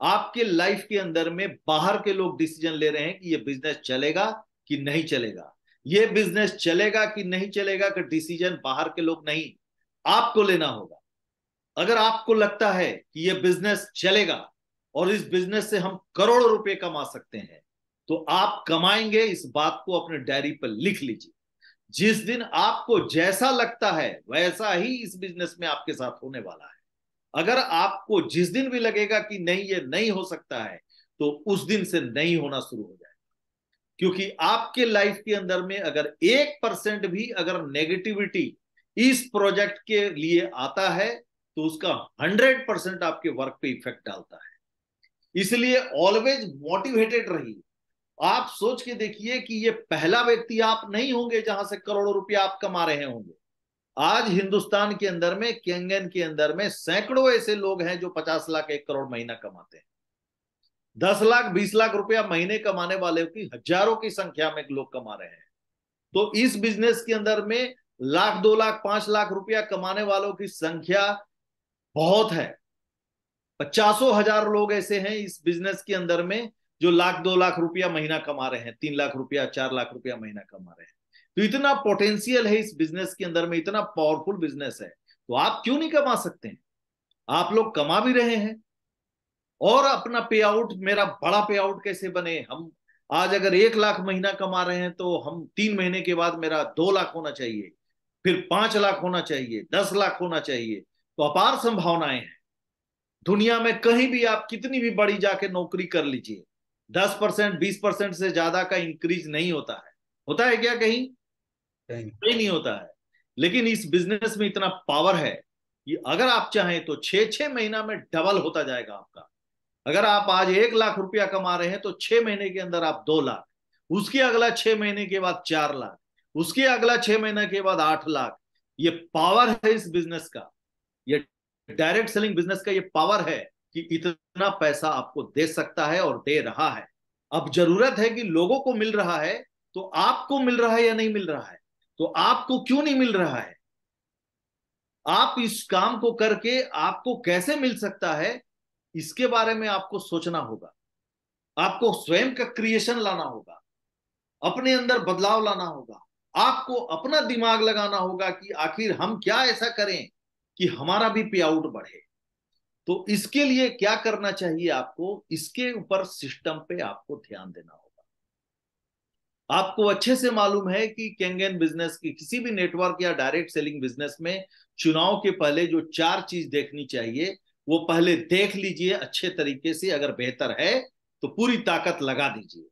आपके लाइफ के अंदर में बाहर के लोग डिसीजन ले रहे हैं कि ये बिजनेस चलेगा कि नहीं चलेगा। ये बिजनेस चलेगा कि नहीं चलेगा का डिसीजन बाहर के लोग नहीं, आपको लेना होगा। अगर आपको लगता है कि ये बिजनेस चलेगा और इस बिजनेस से हम करोड़ों रुपए कमा सकते हैं, तो आप कमाएंगे, इस बात को अपने डायरी पर लिख लीजिए। जिस दिन आपको जैसा लगता है वैसा ही इस बिजनेस में आपके साथ होने वाला है। अगर आपको जिस दिन भी लगेगा कि नहीं ये नहीं हो सकता है, तो उस दिन से नहीं होना शुरू हो जाएगा। क्योंकि आपके लाइफ के अंदर में अगर 1% भी अगर नेगेटिविटी इस प्रोजेक्ट के लिए आता है, तो उसका 100% आपके वर्क पे इफेक्ट डालता है। इसलिए ऑलवेज मोटिवेटेड रहिए। आप सोच के देखिए कि ये पहला व्यक्ति आप नहीं होंगे जहां से करोड़ों रुपया आप कमा रहे होंगे। आज हिंदुस्तान के अंदर में, केंगन के अंदर में सैकड़ों ऐसे लोग हैं जो 50 लाख 1 करोड़ महीना कमाते हैं। 10 लाख 20 लाख रुपया महीने कमाने वाले की हजारों की संख्या में लोग कमा रहे हैं। तो इस बिजनेस के अंदर में लाख 2 लाख 5 लाख रुपया कमाने वालों की संख्या बहुत है। 50,000 लोग ऐसे हैं इस बिजनेस के अंदर में जो लाख 2 लाख रुपया महीना कमा रहे हैं, 3 लाख रुपया 4 लाख रुपया महीना कमा रहे हैं। तो इतना पोटेंशियल है इस बिजनेस के अंदर में, इतना पावरफुल बिजनेस है, तो आप क्यों नहीं कमा सकते हैं। आप लोग कमा भी रहे हैं। और अपना पे आउट, मेरा बड़ा पे आउट कैसे बने। हम आज अगर 1 लाख महीना कमा रहे हैं तो हम 3 महीने के बाद मेरा 2 लाख होना चाहिए, फिर 5 लाख होना चाहिए, 10 लाख होना चाहिए। तो अपार संभावनाएं हैं दुनिया में। कहीं भी आप कितनी भी बड़ी जाके नौकरी कर लीजिए, 10% 20% से ज्यादा का इंक्रीज नहीं होता है। होता है क्या कहीं? कहीं नहीं होता है। लेकिन इस बिजनेस में इतना पावर है कि अगर आप चाहें तो 6 6 महीना में डबल होता जाएगा आपका। अगर आप आज 1 लाख रुपया कमा रहे हैं तो 6 महीने के अंदर आप 2 लाख, उसके अगला 6 महीने के बाद 4 लाख, उसके अगला 6 महीने के बाद 8 लाख। ये पावर है इस बिजनेस का, ये डायरेक्ट सेलिंग बिजनेस का ये पावर है कि इतना पैसा आपको दे सकता है और दे रहा है। अब जरूरत है कि लोगों को मिल रहा है, तो आपको मिल रहा है या नहीं मिल रहा है। तो आपको क्यों नहीं मिल रहा है? आप इस काम को करके आपको कैसे मिल सकता है, इसके बारे में आपको सोचना होगा। आपको स्वयं का क्रिएशन लाना होगा, अपने अंदर बदलाव लाना होगा। आपको अपना दिमाग लगाना होगा कि आखिर हम क्या ऐसा करें कि हमारा भी पे आउट बढ़े। तो इसके लिए क्या करना चाहिए आपको, इसके ऊपर सिस्टम पे आपको ध्यान देना होगा। आपको अच्छे से मालूम है कि केंगन बिजनेस की, किसी भी नेटवर्क या डायरेक्ट सेलिंग बिजनेस में चुनाव के पहले जो 4 चीज देखनी चाहिए, वो पहले देख लीजिए अच्छे तरीके से। अगर बेहतर है तो पूरी ताकत लगा दीजिए।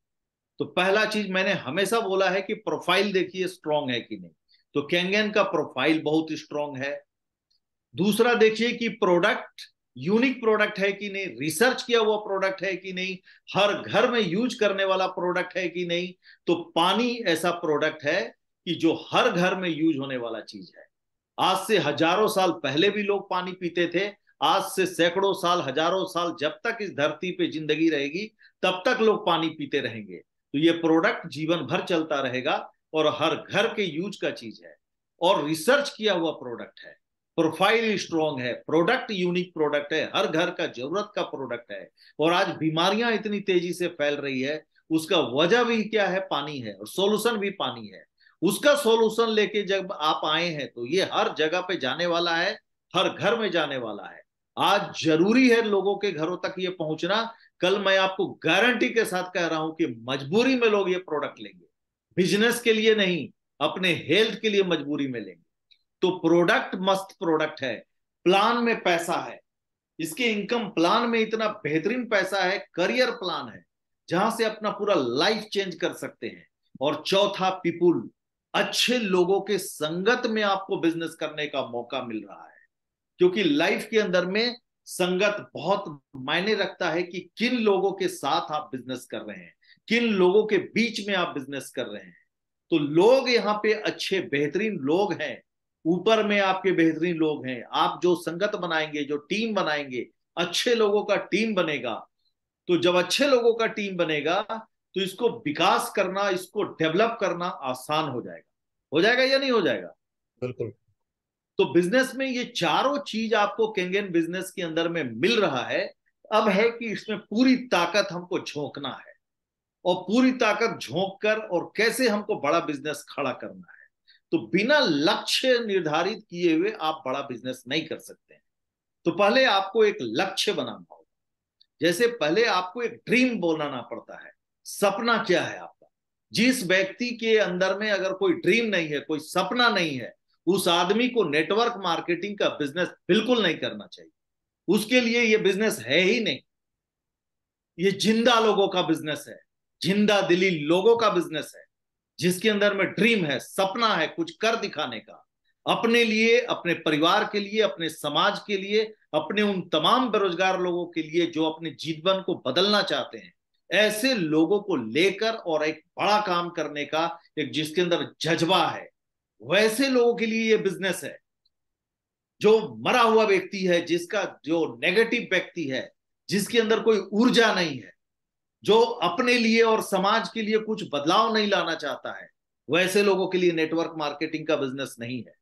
तो पहला चीज मैंने हमेशा बोला है कि प्रोफाइल देखिए स्ट्रांग है कि नहीं। तो केंगन का प्रोफाइल बहुत स्ट्रांग है। दूसरा देखिए कि प्रोडक्ट यूनिक प्रोडक्ट है कि नहीं, रिसर्च किया हुआ प्रोडक्ट है कि नहीं, हर घर में यूज करने वाला प्रोडक्ट है कि नहीं। तो पानी ऐसा प्रोडक्ट है कि जो हर घर में यूज होने वाला चीज है। आज से हजारों साल पहले भी लोग पानी पीते थे, आज से सैकड़ों साल, हजारों साल, जब तक इस धरती पे जिंदगी रहेगी तब तक लोग पानी पीते रहेंगे। तो ये प्रोडक्ट जीवन भर चलता रहेगा। और हर घर के यूज का चीज है और रिसर्च किया हुआ प्रोडक्ट है, प्रोफाइल स्ट्रॉन्ग है, प्रोडक्ट यूनिक प्रोडक्ट है, हर घर का जरूरत का प्रोडक्ट है। और आज बीमारियां इतनी तेजी से फैल रही है, उसका वजह भी क्या है? पानी है, और सॉल्यूशन भी पानी है। उसका सॉल्यूशन लेके जब आप आए हैं तो ये हर जगह पे जाने वाला है, हर घर में जाने वाला है। आज जरूरी है लोगों के घरों तक ये पहुंचना। कल मैं आपको गारंटी के साथ कह रहा हूं कि मजबूरी में लोग ये प्रोडक्ट लेंगे, बिजनेस के लिए नहीं, अपने हेल्थ के लिए मजबूरी में लेंगे। तो प्रोडक्ट मस्त प्रोडक्ट है, प्लान में पैसा है, इसके इनकम प्लान में इतना बेहतरीन पैसा है, करियर प्लान है जहां से अपना पूरा लाइफ चेंज कर सकते हैं। और चौथा, पीपुल, अच्छे लोगों के संगत में आपको बिजनेस करने का मौका मिल रहा है। क्योंकि लाइफ के अंदर में संगत बहुत मायने रखता है कि किन लोगों के साथ आप बिजनेस कर रहे हैं, किन लोगों के बीच में आप बिजनेस कर रहे हैं। तो लोग यहाँ पे अच्छे बेहतरीन लोग हैं, ऊपर में आपके बेहतरीन लोग हैं। आप जो संगत बनाएंगे, जो टीम बनाएंगे, अच्छे लोगों का टीम बनेगा। तो जब अच्छे लोगों का टीम बनेगा तो इसको विकास करना, इसको डेवलप करना आसान हो जाएगा। हो जाएगा या नहीं हो जाएगा? बिल्कुल। तो बिजनेस में ये चारों चीज आपको केंगेन बिजनेस के अंदर में मिल रहा है। अब है कि इसमें पूरी ताकत हमको झोंकना है, और पूरी ताकत झोंक कर और कैसे हमको बड़ा बिजनेस खड़ा करना है। तो बिना लक्ष्य निर्धारित किए हुए आप बड़ा बिजनेस नहीं कर सकते हैं। तो पहले आपको एक लक्ष्य बनाना होगा। जैसे पहले आपको एक ड्रीम बनाना पड़ता है, सपना क्या है आपका। जिस व्यक्ति के अंदर में अगर कोई ड्रीम नहीं है, कोई सपना नहीं है, उस आदमी को नेटवर्क मार्केटिंग का बिजनेस बिल्कुल नहीं करना चाहिए। उसके लिए ये बिजनेस है ही नहीं। ये जिंदा लोगों का बिजनेस है, जिंदा दिली लोगों का बिजनेस है, जिसके अंदर में ड्रीम है, सपना है कुछ कर दिखाने का, अपने लिए, अपने परिवार के लिए, अपने समाज के लिए, अपने उन तमाम बेरोजगार लोगों के लिए जो अपने जीवन को बदलना चाहते हैं। ऐसे लोगों को लेकर और एक बड़ा काम करने का एक जिसके अंदर जज्बा है, वैसे लोगों के लिए ये बिजनेस है। जो मरा हुआ व्यक्ति है, जिसका जो नेगेटिव व्यक्ति है, जिसके अंदर कोई ऊर्जा नहीं है, जो अपने लिए और समाज के लिए कुछ बदलाव नहीं लाना चाहता है, वैसे लोगों के लिए नेटवर्क मार्केटिंग का बिजनेस नहीं है।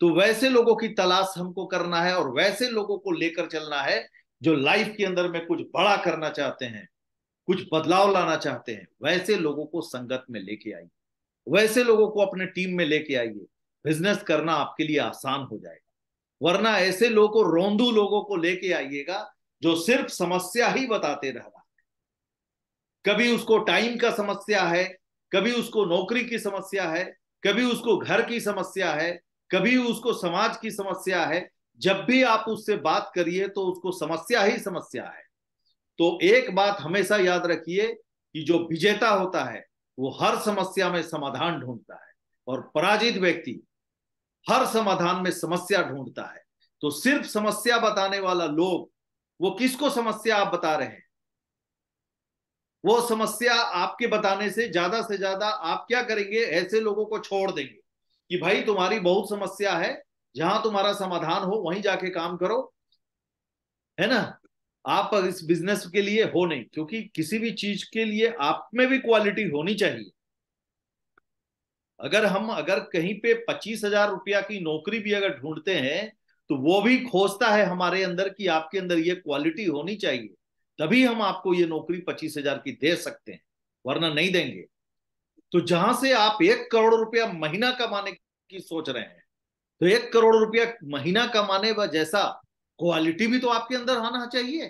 तो वैसे लोगों की तलाश हमको करना है, और वैसे लोगों को लेकर चलना है जो लाइफ के अंदर में कुछ बड़ा करना चाहते हैं, कुछ बदलाव लाना चाहते हैं। वैसे लोगों को संगत में लेके आइए, वैसे लोगों को अपने टीम में लेके आइए। बिजनेस करना आपके लिए आसान हो जाएगा। वरना ऐसे लोगों को, रोंदू लोगों को लेके आइएगा जो सिर्फ समस्या ही बताते रह रहा है। कभी उसको टाइम का समस्या है, कभी उसको नौकरी की समस्या है, कभी उसको घर की समस्या है, कभी उसको समाज की समस्या है। जब भी आप उससे बात करिए तो उसको समस्या ही समस्या है। तो एक बात हमेशा याद रखिए कि जो विजेता होता है वो हर समस्या में समाधान ढूंढता है, और पराजित व्यक्ति हर समाधान में समस्या ढूंढता है। तो सिर्फ समस्या बताने वाला लोग, वो किसको समस्या आप बता रहे हैं? वो समस्या आपके बताने से ज्यादा आप क्या करेंगे? ऐसे लोगों को छोड़ देंगे कि भाई तुम्हारी बहुत समस्या है, जहां तुम्हारा समाधान हो वहीं जाके काम करो, है ना। आप इस बिजनेस के लिए हो नहीं, क्योंकि किसी भी चीज के लिए आप में भी क्वालिटी होनी चाहिए। अगर कहीं पे 25,000 रुपया की नौकरी भी अगर ढूंढते हैं, तो वो भी खोजता है हमारे अंदर कि आपके अंदर ये क्वालिटी होनी चाहिए, तभी हम आपको ये नौकरी 25,000 की दे सकते हैं, वरना नहीं देंगे। तो जहां से आप 1 करोड़ रुपया महीना कमाने की सोच रहे हैं, तो 1 करोड़ रुपया महीना कमाने व जैसा क्वालिटी भी तो आपके अंदर आना चाहिए।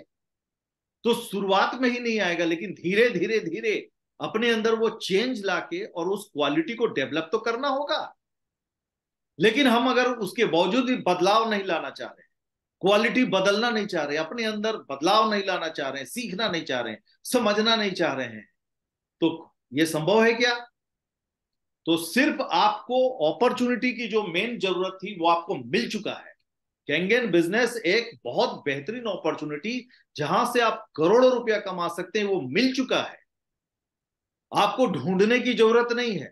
तो शुरुआत में ही नहीं आएगा, लेकिन धीरे धीरे धीरे अपने अंदर वो चेंज लाके और उस क्वालिटी को डेवलप तो करना होगा। लेकिन हम अगर उसके बावजूद भी बदलाव नहीं लाना चाह रहे, क्वालिटी बदलना नहीं चाह रहे, अपने अंदर बदलाव नहीं लाना चाह रहे हैं, सीखना नहीं चाह रहे हैं, समझना नहीं चाह रहे हैं, तो ये संभव है क्या? तो सिर्फ आपको अपॉर्चुनिटी की जो मेन जरूरत थी वो आपको मिल चुका है। केंगेन बिजनेस एक बहुत बेहतरीन अपॉर्चुनिटी, जहां से आप करोड़ों रुपया कमा सकते हैं, वो मिल चुका है। आपको ढूंढने की जरूरत नहीं है।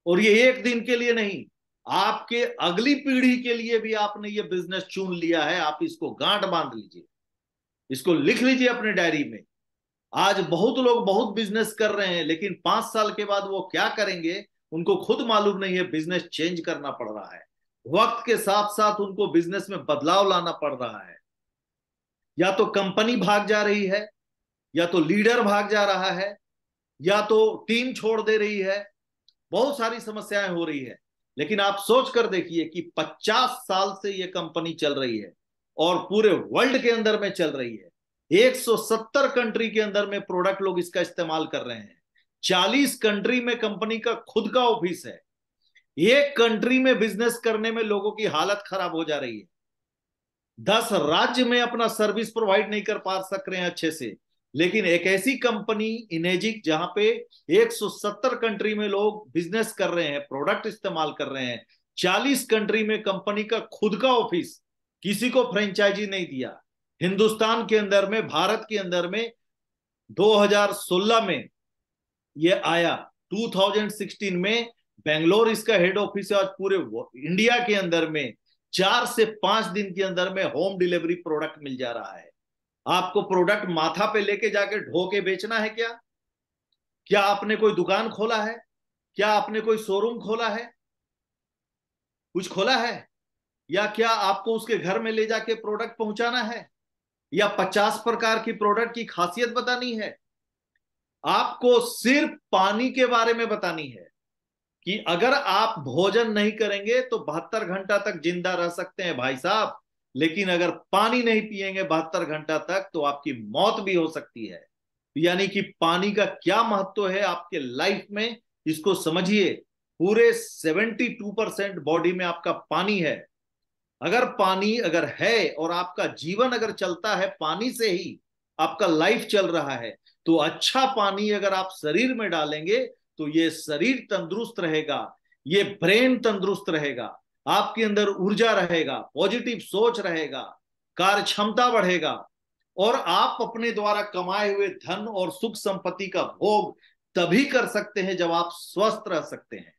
और ये एक दिन के लिए नहीं, आपके अगली पीढ़ी के लिए भी आपने ये बिजनेस चुन लिया है। आप इसको गांठ बांध लीजिए, इसको लिख लीजिए अपने डायरी में आज बहुत लोग बहुत बिजनेस कर रहे हैं, लेकिन 5 साल के बाद वो क्या करेंगे उनको खुद मालूम नहीं है। बिजनेस चेंज करना पड़ रहा है, वक्त के साथ साथ उनको बिजनेस में बदलाव लाना पड़ रहा है। या तो कंपनी भाग जा रही है, या तो लीडर भाग जा रहा है, या तो टीम छोड़ दे रही है। बहुत सारी समस्याएं हो रही है। लेकिन आप सोच कर देखिए कि 50 साल से ये कंपनी चल रही है और पूरे वर्ल्ड के अंदर में चल रही है। 170 कंट्री के अंदर में प्रोडक्ट लोग इसका इस्तेमाल कर रहे हैं। 40 कंट्री में कंपनी का खुद का ऑफिस है। एक कंट्री में बिजनेस करने में लोगों की हालत खराब हो जा रही है। 10 राज्य में अपना सर्विस प्रोवाइड नहीं कर पा सक रहे हैं अच्छे से। लेकिन एक ऐसी कंपनी इनेजिक, जहां पे 170 कंट्री में लोग बिजनेस कर रहे हैं, प्रोडक्ट इस्तेमाल कर रहे हैं, 40 कंट्री में कंपनी का खुद का ऑफिस, किसी को फ्रेंचाइजी नहीं दिया। हिंदुस्तान के अंदर में, भारत के अंदर में 2016 में ये आया। 2016 में बेंगलोर इसका हेड ऑफिस है। आज पूरे इंडिया के अंदर में 4 से 5 दिन के अंदर में होम डिलीवरी प्रोडक्ट मिल जा रहा है। आपको प्रोडक्ट माथा पे लेके जाके ढो के बेचना है क्या? क्या आपने कोई दुकान खोला है? क्या आपने कोई शोरूम खोला है? कुछ खोला है? या क्या आपको उसके घर में ले जाके प्रोडक्ट पहुंचाना है? या 50 प्रकार की प्रोडक्ट की खासियत बतानी है? आपको सिर्फ पानी के बारे में बतानी है कि अगर आप भोजन नहीं करेंगे तो 72 घंटा तक जिंदा रह सकते हैं भाई साहब। लेकिन अगर पानी नहीं पिएंगे 72 घंटा तक तो आपकी मौत भी हो सकती है। यानी कि पानी का क्या महत्व है आपके लाइफ में, इसको समझिए। पूरे 72% बॉडी में आपका पानी है। अगर पानी अगर है और आपका जीवन अगर चलता है पानी से ही, आपका लाइफ चल रहा है, तो अच्छा पानी अगर आप शरीर में डालेंगे तो ये शरीर तंदुरुस्त रहेगा, ये ब्रेन तंदुरुस्त रहेगा, आपके अंदर ऊर्जा रहेगा, पॉजिटिव सोच रहेगा, कार्य क्षमता बढ़ेगा, और आप अपने द्वारा कमाए हुए धन और सुख संपत्ति का भोग तभी कर सकते हैं जब आप स्वस्थ रह सकते हैं।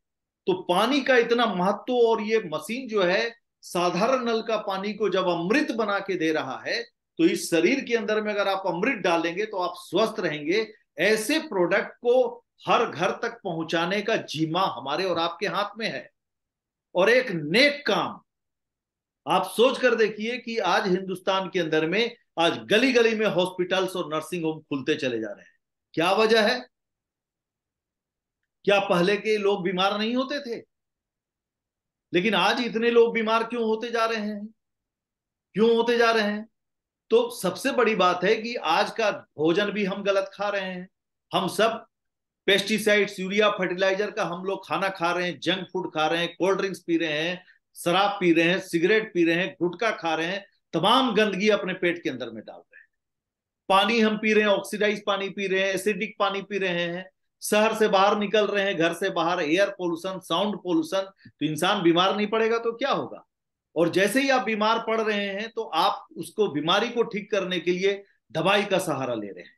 तो पानी का इतना महत्व, और ये मशीन जो है साधारण नल का पानी को जब अमृत बना के दे रहा है, तो इस शरीर के अंदर में अगर आप अमृत डालेंगे तो आप स्वस्थ रहेंगे। ऐसे प्रोडक्ट को हर घर तक पहुंचाने का जिम्मा हमारे और आपके हाथ में है। और एक नेक काम आप सोच कर देखिए कि आज हिंदुस्तान के अंदर में आज गली गली में हॉस्पिटल्स और नर्सिंग होम खुलते चले जा रहे हैं। क्या वजह है? क्या पहले के लोग बीमार नहीं होते थे? लेकिन आज इतने लोग बीमार क्यों होते जा रहे हैं? क्यों होते जा रहे हैं? तो सबसे बड़ी बात है कि आज का भोजन भी हम गलत खा रहे हैं। हम सब पेस्टिसाइड्स, यूरिया, फर्टिलाइजर का हम लोग खाना खा रहे हैं, जंक फूड खा रहे हैं, कोल्ड ड्रिंक्स पी रहे हैं, शराब पी रहे हैं, सिगरेट पी रहे हैं, गुटखा खा रहे हैं, तमाम गंदगी अपने पेट के अंदर में डाल रहे हैं। पानी हम पी रहे हैं, ऑक्सीडाइज पानी पी रहे हैं, एसिडिक पानी पी रहे हैं। शहर से बाहर निकल रहे हैं, घर से बाहर एयर पोल्यूशन, साउंड पोल्यूशन, तो इंसान बीमार नहीं पड़ेगा तो क्या होगा? और जैसे ही आप बीमार पड़ रहे हैं तो आप उसको, बीमारी को ठीक करने के लिए दवाई का सहारा ले रहे हैं।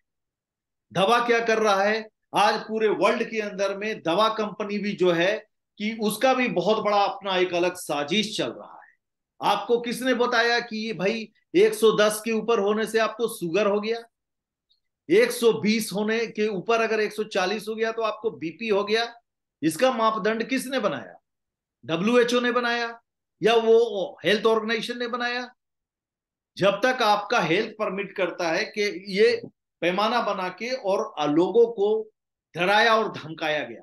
दवा क्या कर रहा है? आज पूरे वर्ल्ड के अंदर में दवा कंपनी भी जो है कि उसका भी बहुत बड़ा अपना एक अलग साजिश चल रहा है। आपको किसने बताया कि भाई 110 के ऊपर होने से आपको शुगर हो गया, 120 होने के ऊपर अगर 140 हो गया तो आपको बीपी हो गया? इसका मापदंड किसने बनाया? WHO ने बनाया या वो हेल्थ ऑर्गेनाइजेशन ने बनाया? जब तक आपका हेल्थ परमिट करता है कि ये पैमाना बना के और लोगों को डराया और धमकाया गया,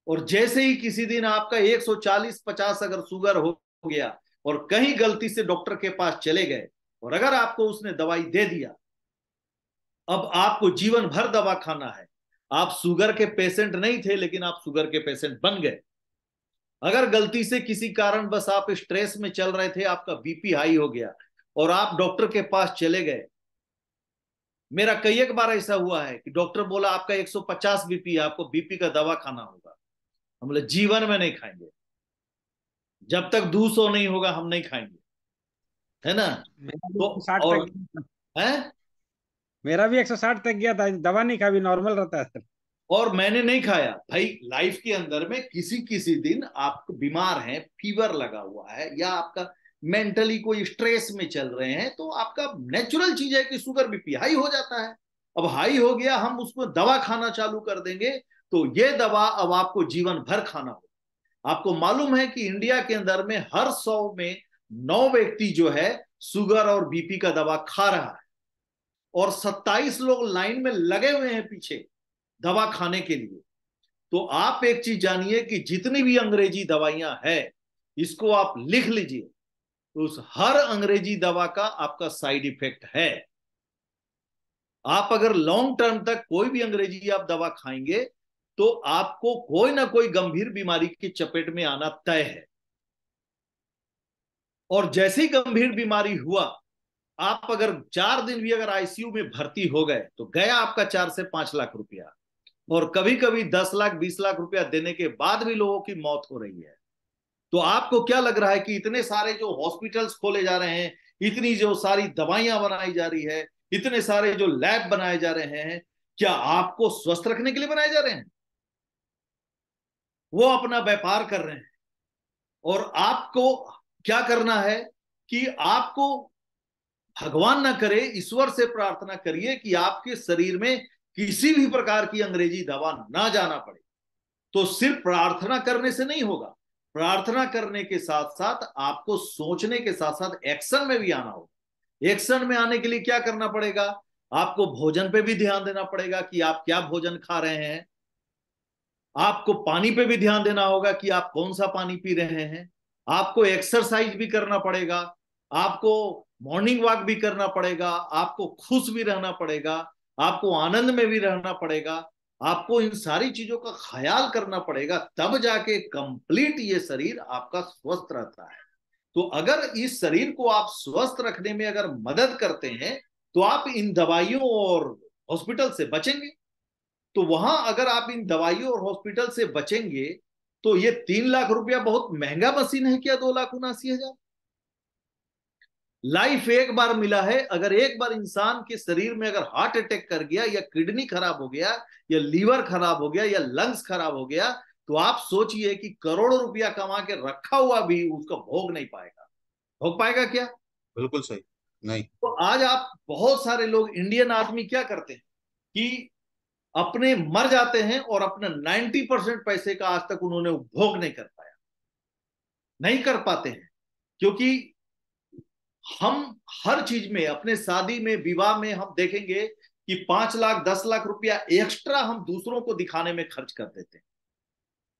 और जैसे ही किसी दिन आपका 140-50 अगर शुगर हो गया और कहीं गलती से डॉक्टर के पास चले गए और अगर आपको उसने दवाई दे दिया, अब आपको जीवन भर दवा खाना है। आप शुगर के पेशेंट नहीं थे लेकिन आप शुगर के पेशेंट बन गए। अगर गलती से किसी कारण बस आप स्ट्रेस में चल रहे थे, आपका बीपी हाई हो गया और आप डॉक्टर के पास चले गए। मेरा कई एक बार ऐसा हुआ है कि डॉक्टर बोला आपका 150 बीपी है, आपको बीपी का दवा खाना होगा। हम बोले जीवन में नहीं खाएंगे, जब तक 200 नहीं होगा हम नहीं खाएंगे, है ना? मेरा भी तो 160 और तक गया था। है, मेरा भी 160 तक गया था, दवा नहीं खाई, नॉर्मल रहता है सर। और मैंने नहीं खाया भाई। लाइफ के अंदर में किसी किसी दिन आप बीमार हैं, फीवर लगा हुआ है, या आपका मेंटली कोई स्ट्रेस में चल रहे हैं, तो आपका नेचुरल चीज है कि शुगर बीपी हाई हो जाता है। अब हाई हो गया, हम उसको दवा खाना चालू कर देंगे तो ये दवा अब आपको जीवन भर खाना होगा। आपको मालूम है कि इंडिया के अंदर में हर 100 में 9 व्यक्ति जो है शुगर और बीपी का दवा खा रहा है, और 27 लोग लाइन में लगे हुए हैं पीछे दवा खाने के लिए। तो आप एक चीज जानिए कि जितनी भी अंग्रेजी दवाइयां है, इसको आप लिख लीजिए, तो उस हर अंग्रेजी दवा का आपका साइड इफेक्ट है। आप अगर लॉन्ग टर्म तक कोई भी अंग्रेजी आप दवा खाएंगे तो आपको कोई ना कोई गंभीर बीमारी की चपेट में आना तय है। और जैसी गंभीर बीमारी हुआ, आप अगर 4 दिन भी अगर आईसीयू में भर्ती हो गए तो गया आपका 4 से 5 लाख रुपया। और कभी कभी 10 लाख 20 लाख रुपया देने के बाद भी लोगों की मौत हो रही है। तो आपको क्या लग रहा है कि इतने सारे जो हॉस्पिटल्स खोले जा रहे हैं, इतनी जो सारी दवाइयां बनाई जा रही है, इतने सारे जो लैब बनाए जा रहे हैं, क्या आपको स्वस्थ रखने के लिए बनाए जा रहे हैं? वो अपना व्यापार कर रहे हैं। और आपको क्या करना है कि आपको, भगवान ना करे, ईश्वर से प्रार्थना करिए कि आपके शरीर में किसी भी प्रकार की अंग्रेजी दवा ना जाना पड़े। तो सिर्फ प्रार्थना करने से नहीं होगा, प्रार्थना करने के साथ साथ आपको सोचने के साथ साथ एक्शन में भी आना होगा। एक्शन में आने के लिए क्या करना पड़ेगा? आपको भोजन पे भी ध्यान देना पड़ेगा कि आप क्या भोजन खा रहे हैं। आपको पानी पे भी ध्यान देना होगा कि आप कौन सा पानी पी रहे हैं। आपको एक्सरसाइज भी करना पड़ेगा, आपको मॉर्निंग वॉक भी करना पड़ेगा, आपको खुश भी रहना पड़ेगा, आपको आनंद में भी रहना पड़ेगा। आपको इन सारी चीजों का ख्याल करना पड़ेगा, तब जाके कंप्लीट ये शरीर आपका स्वस्थ रहता है। तो अगर इस शरीर को आप स्वस्थ रखने में अगर मदद करते हैं तो आप इन दवाइयों और हॉस्पिटल से बचेंगे। तो वहां अगर आप इन दवाइयों और हॉस्पिटल से बचेंगे तो ये 3 लाख रुपया बहुत महंगा मशीन है क्या? 2,79,000। लाइफ एक बार मिला है। अगर एक बार इंसान के शरीर में अगर हार्ट अटैक कर गया, या किडनी खराब हो गया, या लीवर खराब हो गया, या लंग्स खराब हो गया, तो आप सोचिए कि करोड़ों रुपया कमा के रखा हुआ भी उसका भोग नहीं पाएगा। भोग पाएगा क्या? बिल्कुल सही। नहीं। तो आज आप, बहुत सारे लोग, इंडियन आदमी क्या करते हैं कि अपने मर जाते हैं और अपना 90% पैसे का आज तक उन्होंने उपभोग नहीं कर पाया, नहीं कर पाते हैं। क्योंकि हम हर चीज में, अपने शादी में, विवाह में हम देखेंगे कि 5 लाख 10 लाख रुपया एक्स्ट्रा हम दूसरों को दिखाने में खर्च कर देते हैं।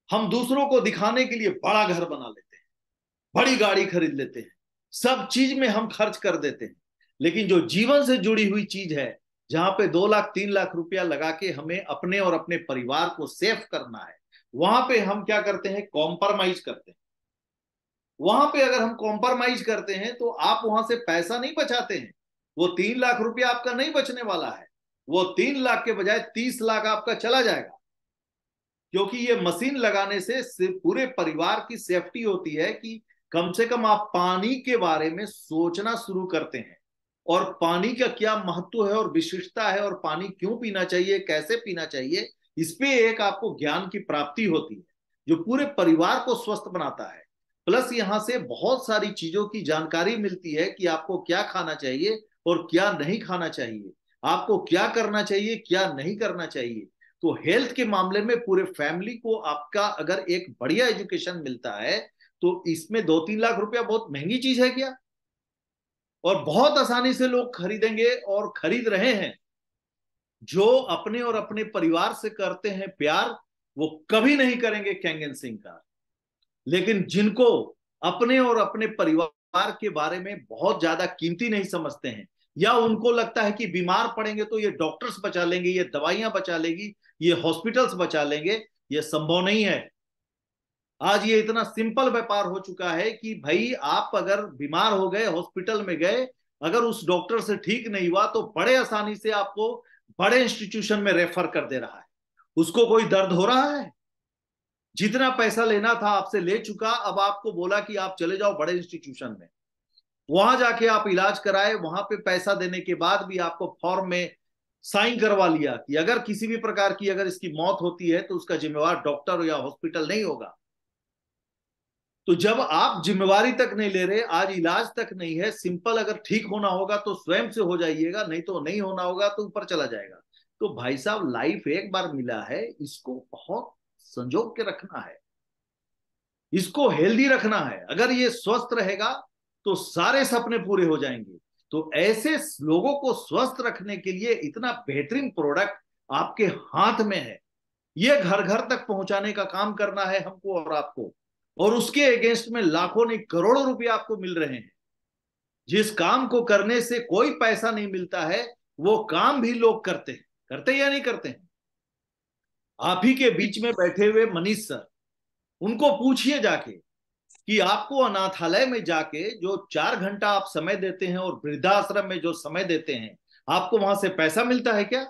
हम दूसरों को दिखाने के लिए बड़ा घर बना लेते हैं, बड़ी गाड़ी खरीद लेते हैं, सब चीज में हम खर्च कर देते हैं। लेकिन जो जीवन से जुड़ी हुई चीज है, जहां पे 2 लाख 3 लाख रुपया लगा के हमें अपने और अपने परिवार को सेफ करना है, वहां पे हम क्या करते हैं? कॉम्प्रोमाइज करते हैं। वहां पे अगर हम कॉम्प्रोमाइज करते हैं तो आप वहां से पैसा नहीं बचाते हैं। वो 3 लाख रुपया आपका नहीं बचने वाला है, वो 3 लाख के बजाय 30 लाख आपका चला जाएगा। क्योंकि ये मशीन लगाने से पूरे परिवार की सेफ्टी होती है कि कम से कम आप पानी के बारे में सोचना शुरू करते हैं, और पानी का क्या महत्व है और विशिष्टता है, और पानी क्यों पीना चाहिए, कैसे पीना चाहिए, इस पे एक आपको ज्ञान की प्राप्ति होती है जो पूरे परिवार को स्वस्थ बनाता है। प्लस यहां से बहुत सारी चीजों की जानकारी मिलती है कि आपको क्या खाना चाहिए और क्या नहीं खाना चाहिए, आपको क्या करना चाहिए, क्या नहीं करना चाहिए। तो हेल्थ के मामले में पूरे फैमिली को आपका अगर एक बढ़िया एजुकेशन मिलता है तो इसमें 2-3 लाख रुपया बहुत महंगी चीज है क्या? और बहुत आसानी से लोग खरीदेंगे और खरीद रहे हैं। जो अपने और अपने परिवार से करते हैं प्यार, वो कभी नहीं करेंगे कैंगन सिंह का। लेकिन जिनको अपने और अपने परिवार के बारे में बहुत ज्यादा कीमती नहीं समझते हैं, या उनको लगता है कि बीमार पड़ेंगे तो ये डॉक्टर्स बचा लेंगे, ये दवाइयां बचा लेगी, ये हॉस्पिटल्स बचा लेंगे, ये संभव नहीं है। आज ये इतना सिंपल व्यापार हो चुका है कि भाई आप अगर बीमार हो गए, हॉस्पिटल में गए, अगर उस डॉक्टर से ठीक नहीं हुआ तो बड़े आसानी से आपको बड़े इंस्टीट्यूशन में रेफर कर दे रहा है। उसको कोई दर्द हो रहा है? जितना पैसा लेना था आपसे ले चुका, अब आपको बोला कि आप चले जाओ बड़े इंस्टीट्यूशन में, वहां जाके आप इलाज कराए। वहां पे पैसा देने के बाद भी आपको फॉर्म में साइन करवा लिया कि अगर किसी भी प्रकार की अगर इसकी मौत होती है तो उसका जिम्मेवार डॉक्टर या हॉस्पिटल नहीं होगा। तो जब आप जिम्मेवारी तक नहीं ले रहे, आज इलाज तक नहीं है, सिंपल अगर ठीक होना होगा तो स्वयं से हो जाइएगा, नहीं तो नहीं होना होगा तो ऊपर चला जाएगा। तो भाई साहब लाइफ एक बार मिला है, इसको बहुत संजो के रखना है, इसको हेल्दी रखना है। अगर ये स्वस्थ रहेगा तो सारे सपने पूरे हो जाएंगे। तो ऐसे लोगों को स्वस्थ रखने के लिए इतना बेहतरीन प्रोडक्ट आपके हाथ में है, ये घर घर तक पहुंचाने का काम करना है हमको और आपको। और उसके अगेंस्ट में लाखों नहीं करोड़ों रुपए आपको मिल रहे हैं। जिस काम को करने से कोई पैसा नहीं मिलता है, वो काम भी लोग करते हैं। करते या नहीं करते हैं? आप ही के बीच में बैठे हुए मनीष सर, उनको पूछिए जाके कि आपको अनाथालय में जाके जो 4 घंटा आप समय देते हैं और वृद्धाश्रम में जो समय देते हैं, आपको वहां से पैसा मिलता है क्या?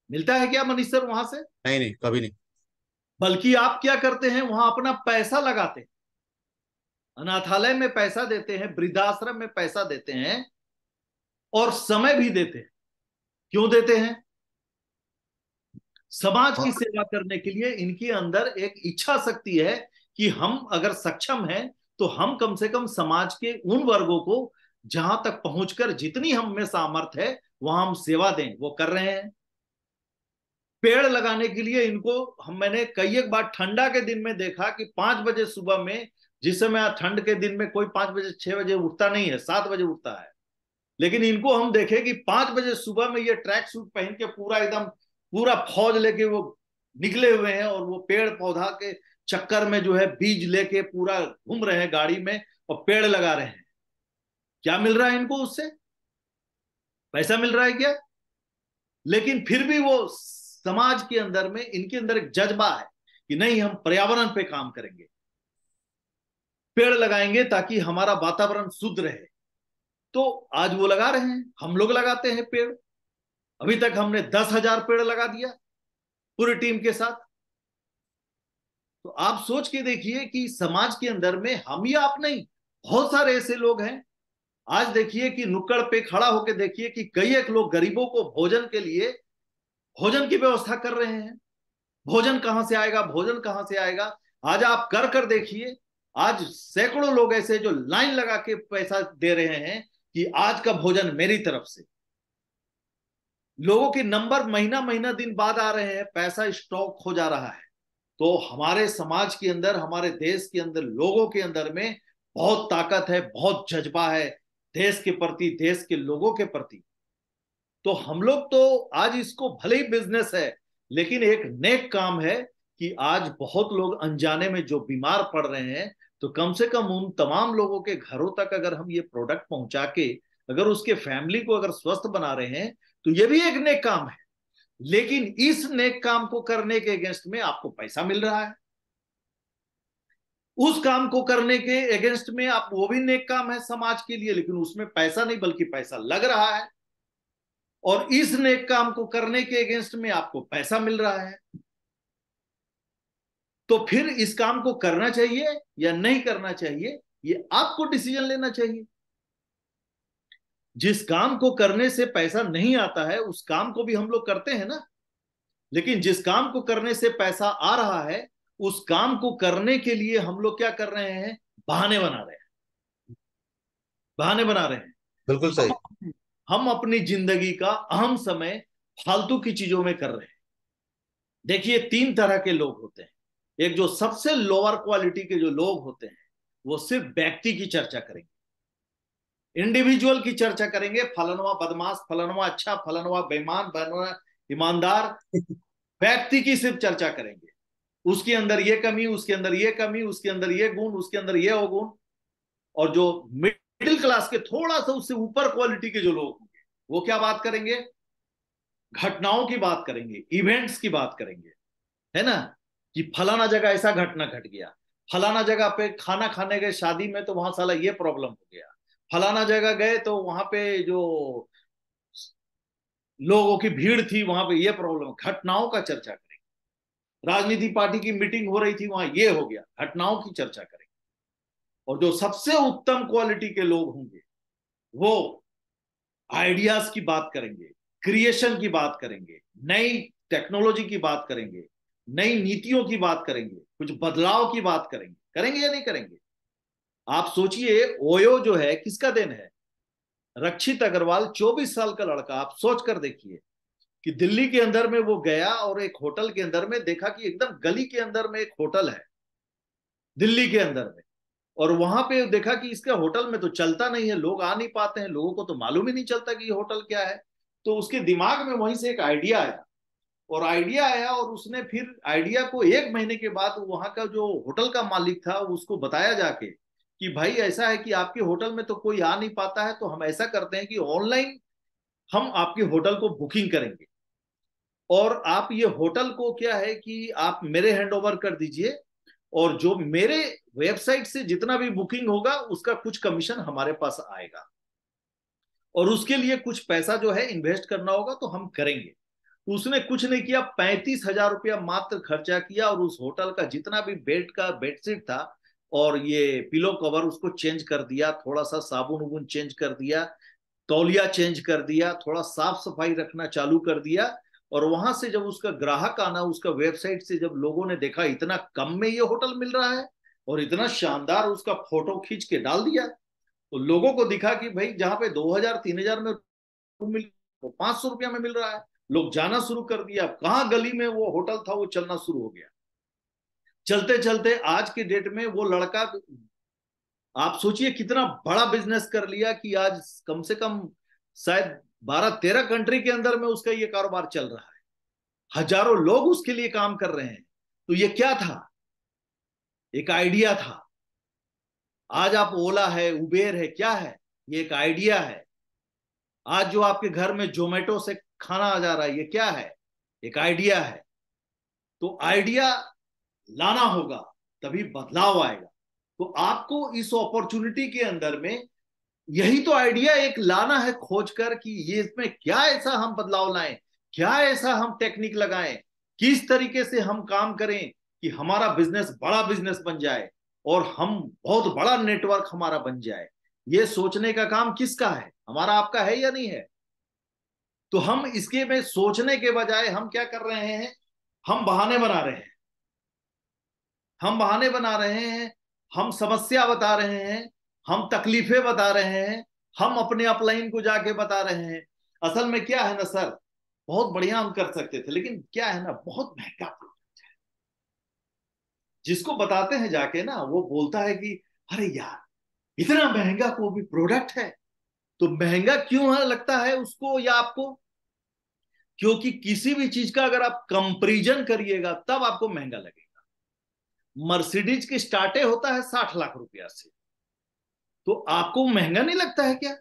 मिलता है क्या मनीष सर वहां से? नहीं नहीं, कभी नहीं। बल्कि आप क्या करते हैं, वहां अपना पैसा लगाते हैं, अनाथालय में पैसा देते हैं, वृद्धाश्रम में पैसा देते हैं और समय भी देते हैं। क्यों देते हैं? समाज की और सेवा करने के लिए। इनके अंदर एक इच्छा शक्ति है कि हम अगर सक्षम हैं तो हम कम से कम समाज के उन वर्गों को जहां तक पहुंचकर जितनी हम में सामर्थ्य है वहां हम सेवा दें, वो कर रहे हैं। पेड़ लगाने के लिए इनको मैंने कई एक बार ठंडा के दिन में देखा कि 5 बजे सुबह में, जिस समय ठंड के दिन में कोई 5 बजे 6 बजे उठता नहीं है, 7 बजे उठता है, लेकिन इनको हम देखे कि 5 बजे सुबह में ये ट्रैक सूट पहन के पूरा एकदम पूरा फौज लेके वो निकले हुए हैं और वो पेड़ पौधा के चक्कर में जो है बीज लेके पूरा घूम रहे हैं गाड़ी में और पेड़ लगा रहे हैं। क्या मिल रहा है इनको उससे? पैसा मिल रहा है क्या? लेकिन फिर भी वो समाज के अंदर में इनके अंदर एक जज्बा है कि नहीं, हम पर्यावरण पे काम करेंगे, पेड़ लगाएंगे ताकि हमारा वातावरण शुद्ध रहे। तो आज वो लगा रहे हैं, हम लोग लगाते हैं पेड़। अभी तक हमने 10,000 पेड़ लगा दिया पूरी टीम के साथ। तो आप सोच के देखिए कि समाज के अंदर में हम या आप नहीं, बहुत सारे ऐसे लोग हैं। आज देखिए कि नुक्कड़ पे खड़ा होकर देखिए कि कई एक लोग गरीबों को भोजन के लिए भोजन की व्यवस्था कर रहे हैं। भोजन कहां से आएगा, भोजन कहां से आएगा? आज आप कर कर देखिए, आज सैकड़ों लोग ऐसे जो लाइन लगा के पैसा दे रहे हैं कि आज का भोजन मेरी तरफ से। लोगों के नंबर महीना महीना दिन बाद आ रहे हैं, पैसा स्टॉक हो जा रहा है। तो हमारे समाज के अंदर, हमारे देश के अंदर, लोगों के अंदर में बहुत ताकत है, बहुत जज्बा है देश के प्रति, देश के लोगों के प्रति। तो हम लोग तो आज इसको भले ही बिजनेस है, लेकिन एक नेक काम है कि आज बहुत लोग अनजाने में जो बीमार पड़ रहे हैं, तो कम से कम उन तमाम लोगों के घरों तक अगर हम ये प्रोडक्ट पहुंचा के अगर उसके फैमिली को अगर स्वस्थ बना रहे हैं, तो ये भी एक नेक काम है। लेकिन इस नेक काम को करने के अगेंस्ट में आपको पैसा मिल रहा है, उस काम को करने के अगेंस्ट में आप, वो भी नेक काम है समाज के लिए, लेकिन उसमें पैसा नहीं बल्कि पैसा लग रहा है। और इस नेक काम को करने के अगेंस्ट में आपको पैसा मिल रहा है। तो फिर इस काम को करना चाहिए या नहीं करना चाहिए, ये आपको डिसीजन लेना चाहिए। जिस काम को करने से पैसा नहीं आता है उस काम को भी हम लोग करते हैं ना, लेकिन जिस काम को करने से पैसा आ रहा है उस काम को करने के लिए हम लोग क्या कर रहे हैं? बहाने बना रहे हैं, बहाने बना रहे हैं। बिल्कुल सही। हम अपनी जिंदगी का अहम समय फालतू की चीजों में कर रहे हैं। देखिए 3 तरह के लोग होते हैं। एक जो सबसे लोअर क्वालिटी के जो लोग होते हैं, वो सिर्फ व्यक्ति की चर्चा करेंगे, इंडिविजुअल की चर्चा करेंगे, फलनवा बदमाश, फलनवा अच्छा, फलनवा बेईमान, फलनवा ईमानदार। व्यक्ति की सिर्फ चर्चा करेंगे, उसके अंदर ये कमी, उसके अंदर ये कमी, उसके अंदर ये गुण, उसके अंदर ये अवगुण। और जो मिडिल क्लास के थोड़ा सा उससे ऊपर क्वालिटी के जो लोग होंगे, वो क्या बात करेंगे? घटनाओं की बात करेंगे, इवेंट्स की बात करेंगे, है ना, कि फलाना जगह ऐसा घटना घट गया, फलाना जगह पे खाना खाने गए शादी में तो वहां साला ये प्रॉब्लम हो गया, फलाना जगह गए तो वहां पे जो लोगों की भीड़ थी वहां पे ये प्रॉब्लम। घटनाओं का चर्चा करेंगे। राजनीति पार्टी की मीटिंग हो रही थी, वहां ये हो गया, घटनाओं की चर्चा करेंगे। और जो सबसे उत्तम क्वालिटी के लोग होंगे वो आइडियाज की बात करेंगे, क्रिएशन की बात करेंगे, नई टेक्नोलॉजी की बात करेंगे, नई नीतियों की बात करेंगे, कुछ बदलाव की बात करेंगे। करेंगे या नहीं करेंगे? आप सोचिए, ओयो जो है किसका देन है? रक्षित अग्रवाल, 24 साल का लड़का। आप सोच कर देखिए, कि दिल्ली के अंदर में वो गया और एक होटल के अंदर में देखा कि एकदम गली के अंदर में एक होटल है दिल्ली के अंदर में। और वहां पे देखा कि इसका होटल में तो चलता नहीं है, लोग आ नहीं पाते हैं, लोगों को तो मालूम ही नहीं चलता कि ये होटल क्या है। तो उसके दिमाग में वहीं से एक आइडिया आया, और आइडिया आया और उसने फिर आइडिया को 1 महीने के बाद वहां का जो होटल का मालिक था उसको बताया जाके कि भाई ऐसा है कि आपके होटल में तो कोई आ नहीं पाता है, तो हम ऐसा करते हैं कि ऑनलाइन हम आपके होटल को बुकिंग करेंगे, और आप ये होटल को क्या है कि आप मेरे हैंड ओवर कर दीजिए, और जो मेरे वेबसाइट से जितना भी बुकिंग होगा उसका कुछ कमीशन हमारे पास आएगा, और उसके लिए कुछ पैसा जो है इन्वेस्ट करना होगा तो हम करेंगे। तो उसने कुछ नहीं किया, 35,000 रुपया मात्र खर्चा किया, और उस होटल का जितना भी बेड का बेडशीट था और ये पिलो कवर उसको चेंज कर दिया, थोड़ा सा साबुन उबुन चेंज कर दिया, तौलिया चेंज कर दिया, थोड़ा साफ सफाई रखना चालू कर दिया। और वहां से जब उसका ग्राहक आना, उसका वेबसाइट से जब लोगों ने देखा इतना कम में ये होटल मिल रहा है और इतना शानदार, उसका फोटो खींच के डाल दिया, तो लोगों को दिखा कि भाई जहां पे 2,000 3,000 में रूम मिल, वो 500 रुपया में मिल रहा है। लोग जाना शुरू कर दिया, कहाँ गली में वो होटल था वो चलना शुरू हो गया। चलते चलते आज के डेट में वो लड़का, आप सोचिए कितना बड़ा बिजनेस कर लिया कि आज कम से कम शायद 12-13 कंट्री के अंदर में उसका ये कारोबार चल रहा है, हजारों लोग उसके लिए काम कर रहे हैं। तो ये क्या था? एक आइडिया था। आज आप ओला है, उबेर है, क्या है? ये एक आइडिया है। आज जो आपके घर में जोमेटो से खाना आ जा रहा है, ये क्या है? एक आइडिया है। तो आइडिया लाना होगा, तभी बदलाव आएगा। तो आपको इस अपॉर्चुनिटी के अंदर में यही तो आइडिया एक लाना है खोज कर कि ये इसमें क्या ऐसा हम बदलाव लाएं, क्या ऐसा हम टेक्निक लगाएं, किस तरीके से हम काम करें कि हमारा बिजनेस बड़ा बिजनेस बन जाए और हम बहुत बड़ा नेटवर्क हमारा बन जाए। ये सोचने का काम किसका है? हमारा, आपका है या नहीं है? तो हम इसके में सोचने के बजाय हम क्या कर रहे हैं? हम बहाने बना रहे हैं, हम बहाने बना रहे हैं, हम समस्या बता रहे हैं, हम तकलीफें बता रहे हैं, हम अपने अपलाइन को जाके बता रहे हैं। असल में क्या है ना सर, बहुत बढ़िया हम कर सकते थे, लेकिन क्या है ना, बहुत महंगा प्रोडक्ट है। जिसको बताते हैं जाके ना, वो बोलता है कि अरे यार इतना महंगा को भी प्रोडक्ट है। तो महंगा क्यों है लगता है उसको या आपको? क्योंकि किसी भी चीज का अगर आप कंपैरिजन करिएगा तब आपको महंगा लगेगा। मर्सिडीज की स्टार्टे होता है 60 लाख रुपया से, तो आपको महंगा नहीं लगता है क्या?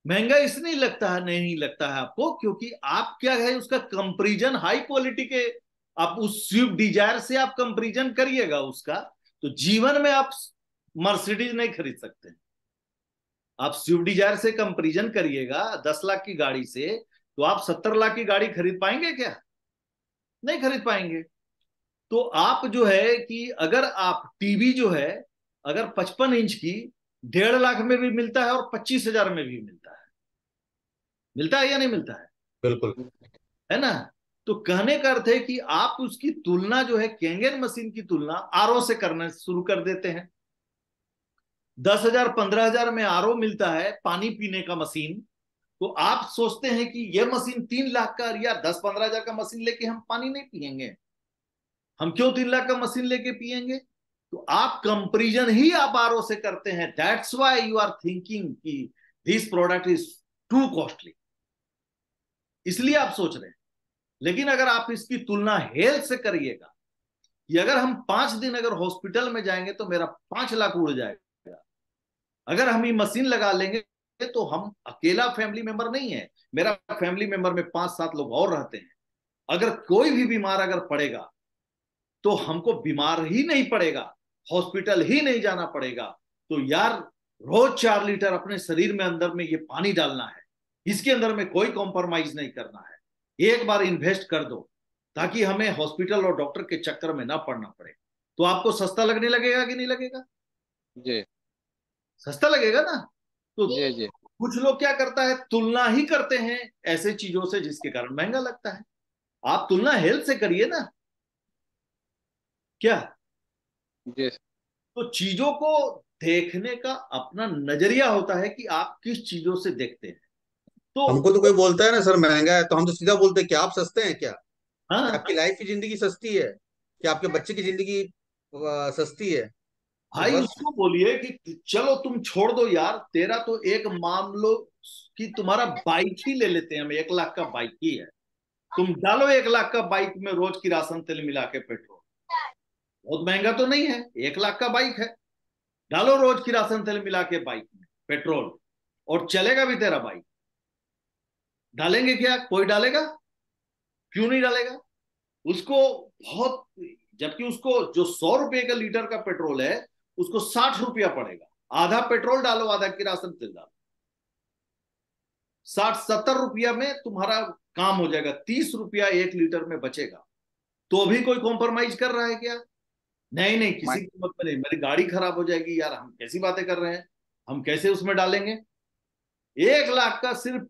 महंगा इसलिए लगता है, नहीं लगता है आपको, क्योंकि आप क्या है उसका कंपैरिजन हाई क्वालिटी के, आप उस स्विफ्ट डिजायर से आप कंपैरिजन करिएगा उसका, तो जीवन में आप मर्सिडीज नहीं खरीद सकते। आप स्विफ्ट डिजायर से कंपैरिजन करिएगा 10 लाख की गाड़ी से, तो आप 70 लाख की गाड़ी खरीद पाएंगे क्या? नहीं खरीद पाएंगे। तो आप जो है कि अगर आप टीवी जो है, अगर 55 इंच की 1.5 लाख में भी मिलता है और 25,000 में भी मिलता है, मिलता है या नहीं मिलता बिल्कुल। है ना? तो कहने का अर्थ है कि आप उसकी तुलना जो है कैंगन मशीन की तुलना आरओ से करना शुरू कर देते हैं। 10,000 15,000 में आरओ मिलता है, पानी पीने का मशीन। तो आप सोचते हैं कि यह मशीन 3 लाख का या 10-15 हजार का मशीन लेके हम पानी नहीं पियेंगे। हम क्यों 3 लाख का मशीन लेके पियेंगे? तो आप कंपैरिजन ही आप आरओ से करते हैं। That's why you are thinking कि this product is too costly, इसलिए आप सोच रहे हैं। लेकिन अगर आप इसकी तुलना हेल्थ से करिएगा कि अगर हम 5 दिन अगर हॉस्पिटल में जाएंगे तो मेरा 5 लाख उड़ जाएगा। अगर हम ये मशीन लगा लेंगे तो हम अकेला फैमिली मेंबर नहीं है, मेरा फैमिली मेंबर में 5-7 लोग और रहते हैं। अगर कोई भी बीमार अगर पड़ेगा तो हमको बीमार ही नहीं पड़ेगा, हॉस्पिटल ही नहीं जाना पड़ेगा। तो यार रोज 4 लीटर अपने शरीर में अंदर में ये पानी डालना है, इसके अंदर में कोई कॉम्प्रोमाइज नहीं करना है। एक बार इन्वेस्ट कर दो ताकि हमें हॉस्पिटल और डॉक्टर के चक्कर में ना पड़ना पड़े। तो आपको सस्ता लगने लगेगा कि नहीं लगेगा? जी सस्ता लगेगा ना? तो जी जी। कुछ लोग क्या करता है, तुलना ही करते हैं ऐसे चीजों से जिसके कारण महंगा लगता है। आप तुलना हेल्थ से करिए ना, क्या? जी तो चीजों को देखने का अपना नजरिया होता है कि आप किस चीजों से देखते हैं। तो हमको तो कोई बोलता है ना सर महंगा है, तो हम तो सीधा बोलते हैं, क्या आप सस्ते हैं क्या? क्या हाँ आपकी लाइफ की जिंदगी सस्ती है? क्या आपके बच्चे की जिंदगी सस्ती है? तो भाई, बस। उसको बोलिए कि चलो तुम छोड़ दो यार, तेरा तो एक मान लो कि तुम्हारा बाइक ही ले लेते हैं हम, 1 लाख का बाइक ही है। तुम डालो 1 लाख का बाइक में रोज की राशन तेल मिला के पेट्रोल, बहुत महंगा तो नहीं है, 1 लाख का बाइक है। डालो रोज की राशन तेल मिला के बाइक में पेट्रोल, और चलेगा भी तेरा बाइक। डालेंगे क्या? कोई डालेगा? क्यों नहीं डालेगा? उसको बहुत, जबकि उसको जो 100 रुपए का लीटर का पेट्रोल है, उसको 60 रुपया पड़ेगा। आधा पेट्रोल डालो, आधा किरासन तेल डालो, 60-70 रुपया में तुम्हारा काम हो जाएगा, 30 रुपया 1 लीटर में बचेगा। तो अभी कोई कॉम्प्रोमाइज कर रहा है क्या? नहीं नहीं, किसी माइ- कीमत में नहीं, मेरी गाड़ी खराब हो जाएगी यार, हम कैसी बातें कर रहे हैं, हम कैसे उसमें डालेंगे? 1 लाख का सिर्फ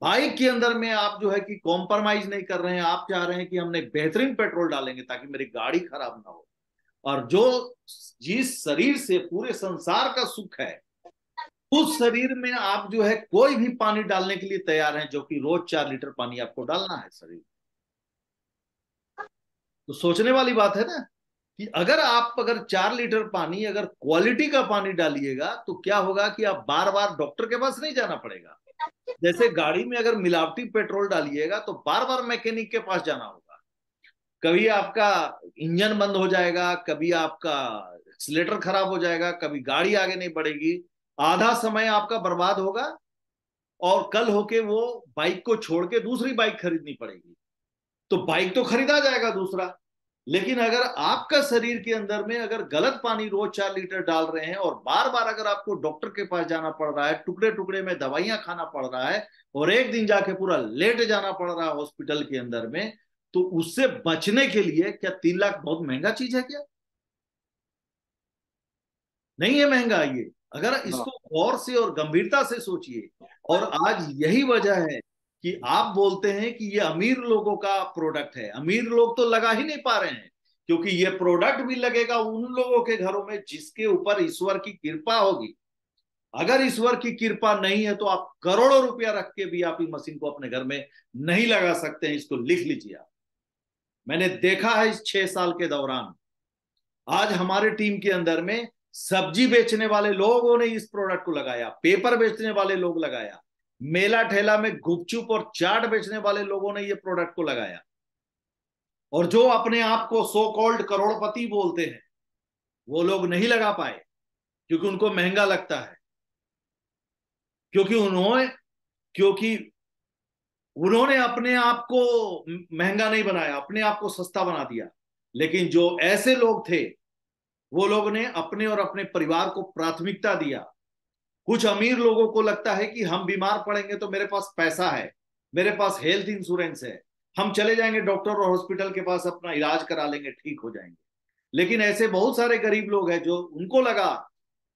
बाइक के अंदर में आप जो है कि कॉम्प्रोमाइज नहीं कर रहे हैं, आप चाह रहे हैं कि हमने बेहतरीन पेट्रोल डालेंगे ताकि मेरी गाड़ी खराब ना हो। और जो, जिस शरीर से पूरे संसार का सुख है, उस शरीर में आप जो है कोई भी पानी डालने के लिए तैयार हैं, जो कि रोज 4 लीटर पानी आपको डालना है शरीर। तो सोचने वाली बात है ना, कि अगर 4 लीटर पानी, अगर क्वालिटी का पानी डालिएगा, तो क्या होगा कि आप बार बार डॉक्टर के पास नहीं जाना पड़ेगा। जैसे गाड़ी में अगर मिलावटी पेट्रोल डालिएगा तो बार बार मैकेनिक के पास जाना होगा। कभी आपका इंजन बंद हो जाएगा, कभी आपका एक्सीलेटर खराब हो जाएगा, कभी गाड़ी आगे नहीं बढ़ेगी, आधा समय आपका बर्बाद होगा, और कल होके वो बाइक को छोड़ के दूसरी बाइक खरीदनी पड़ेगी। तो बाइक तो खरीदा जाएगा दूसरा, लेकिन अगर आपका शरीर के अंदर में अगर गलत पानी रोज 4 लीटर डाल रहे हैं, और बार बार अगर आपको डॉक्टर के पास जाना पड़ रहा है, टुकड़े टुकड़े में दवाइयां खाना पड़ रहा है, और एक दिन जाके पूरा लेट जाना पड़ रहा है हॉस्पिटल के अंदर में, तो उससे बचने के लिए क्या 3 लाख बहुत महंगा चीज है क्या? नहीं है महंगा ये। अगर नो। इसको गौर से और गंभीरता से सोचिए। और आज यही वजह है कि आप बोलते हैं कि ये अमीर लोगों का प्रोडक्ट है। अमीर लोग तो लगा ही नहीं पा रहे हैं, क्योंकि ये प्रोडक्ट भी लगेगा उन लोगों के घरों में जिसके ऊपर ईश्वर की कृपा होगी। अगर ईश्वर की कृपा नहीं है तो आप करोड़ों रुपया रख के भी आप इस मशीन को अपने घर में नहीं लगा सकते हैं। इसको लिख लीजिए आप। मैंने देखा है इस 6 साल के दौरान, आज हमारे टीम के अंदर में सब्जी बेचने वाले लोगों ने इस प्रोडक्ट को लगाया, पेपर बेचने वाले लोग लगाया, मेला ठेला में गुपचुप और चाट बेचने वाले लोगों ने ये प्रोडक्ट को लगाया। और जो अपने आप को सो कॉल्ड करोड़पति बोलते हैं, वो लोग नहीं लगा पाए, क्योंकि उनको महंगा लगता है। क्योंकि उन्होंने क्योंकि उन्होंने अपने आप को महंगा नहीं बनाया, अपने आप को सस्ता बना दिया। लेकिन जो ऐसे लोग थे, वो लोग ने अपने और अपने परिवार को प्राथमिकता दिया। कुछ अमीर लोगों को लगता है कि हम बीमार पड़ेंगे तो मेरे पास पैसा है, मेरे पास हेल्थ इंश्योरेंस है, हम चले जाएंगे डॉक्टर और हॉस्पिटल के पास, अपना इलाज करा लेंगे, ठीक हो जाएंगे। लेकिन ऐसे बहुत सारे गरीब लोग हैं जो उनको लगा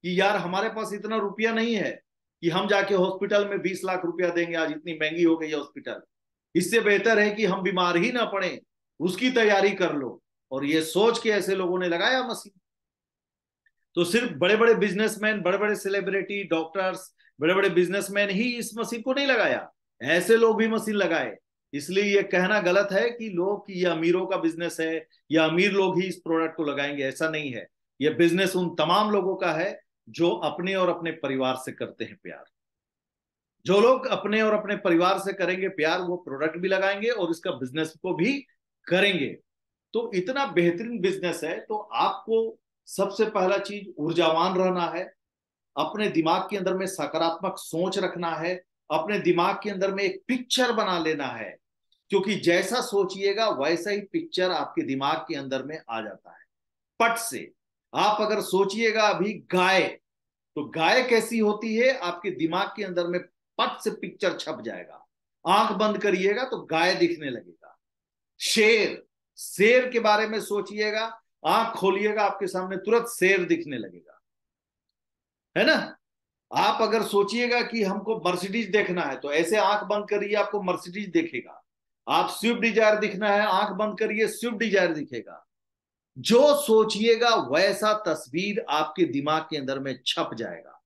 कि यार हमारे पास इतना रुपया नहीं है कि हम जाके हॉस्पिटल में 20 लाख रुपया देंगे, आज इतनी महंगी हो गई है हॉस्पिटल, इससे बेहतर है कि हम बीमार ही ना पड़े, उसकी तैयारी कर लो। और ये सोच के ऐसे लोगों ने लगाया मशीन। तो सिर्फ बड़े बड़े बिजनेसमैन, बड़े बड़े सेलिब्रिटी, डॉक्टर्स, बड़े बड़े बिजनेसमैन ही इस मशीन को नहीं लगाया, ऐसे लोग भी मशीन लगाए। इसलिए ये कहना गलत है कि लोग कि ये अमीरों का बिजनेस है या अमीर लोग ही इस प्रोडक्ट को लगाएंगे, ऐसा नहीं है। ये बिजनेस उन तमाम लोगों का है जो अपने और अपने परिवार से करते हैं प्यार। जो लोग अपने और अपने परिवार से करेंगे प्यार, वो प्रोडक्ट भी लगाएंगे और इसका बिजनेस को भी करेंगे। तो इतना बेहतरीन बिजनेस है। तो आपको सबसे पहला चीज ऊर्जावान रहना है, अपने दिमाग के अंदर में सकारात्मक सोच रखना है, अपने दिमाग के अंदर में एक पिक्चर बना लेना है, क्योंकि जैसा सोचिएगा वैसा ही पिक्चर आपके दिमाग के अंदर में आ जाता है पट से। आप अगर सोचिएगा अभी गाय, तो गाय कैसी होती है आपके दिमाग के अंदर में पट से पिक्चर छप जाएगा। आंख बंद करिएगा तो गाय दिखने लगेगा। शेर, शेर के बारे में सोचिएगा, आंख खोलिएगा आपके सामने तुरंत शेर दिखने लगेगा, है ना? आप अगर सोचिएगा कि हमको मर्सिडीज देखना है, तो ऐसे आंख बंद करिए आपको मर्सिडीज दिखेगा। आप स्विफ्ट डिजायर दिखना है, आंख बंद करिए स्विफ्ट डिजायर दिखेगा। जो सोचिएगा वैसा तस्वीर आपके दिमाग के अंदर में छप जाएगा।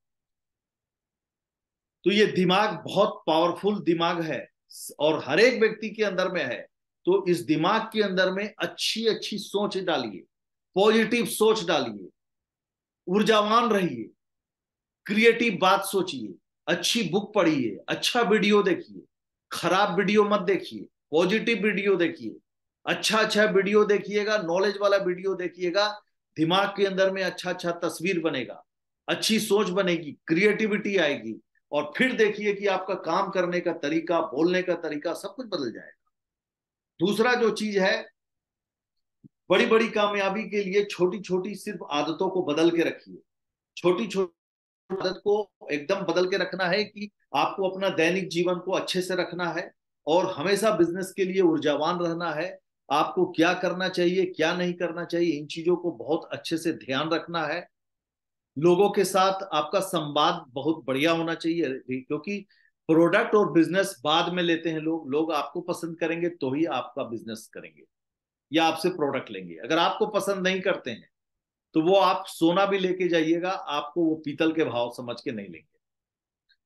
तो ये दिमाग बहुत पावरफुल दिमाग है और हर एक व्यक्ति के अंदर में है। तो इस दिमाग के अंदर में अच्छी अच्छी सोच डालिए, पॉजिटिव सोच डालिए, ऊर्जावान रहिए, क्रिएटिव बात सोचिए, अच्छी बुक पढ़िए, अच्छा वीडियो देखिए, खराब वीडियो मत देखिए, पॉजिटिव वीडियो देखिए, अच्छा अच्छा वीडियो देखिएगा, नॉलेज वाला वीडियो देखिएगा। दिमाग के अंदर में अच्छा अच्छा तस्वीर बनेगा, अच्छी सोच बनेगी, क्रिएटिविटी आएगी, और फिर देखिए कि आपका काम करने का तरीका, बोलने का तरीका, सब कुछ बदल जाएगा। दूसरा जो चीज है, बड़ी बड़ी कामयाबी के लिए छोटी छोटी सिर्फ आदतों को बदल के रखिए। छोटी छोटी आदत को एकदम बदल के रखना है कि आपको अपना दैनिक जीवन को अच्छे से रखना है और हमेशा बिजनेस के लिए ऊर्जावान रहना है। आपको क्या करना चाहिए, क्या नहीं करना चाहिए, इन चीजों को बहुत अच्छे से ध्यान रखना है। लोगों के साथ आपका संवाद बहुत बढ़िया होना चाहिए, क्योंकि प्रोडक्ट और बिजनेस बाद में लेते हैं लोग। लोग आपको पसंद करेंगे तो ही आपका बिजनेस करेंगे या आपसे प्रोडक्ट लेंगे। अगर आपको पसंद नहीं करते हैं तो वो आप सोना भी लेके जाइएगा, आपको वो पीतल के भाव समझ के नहीं लेंगे।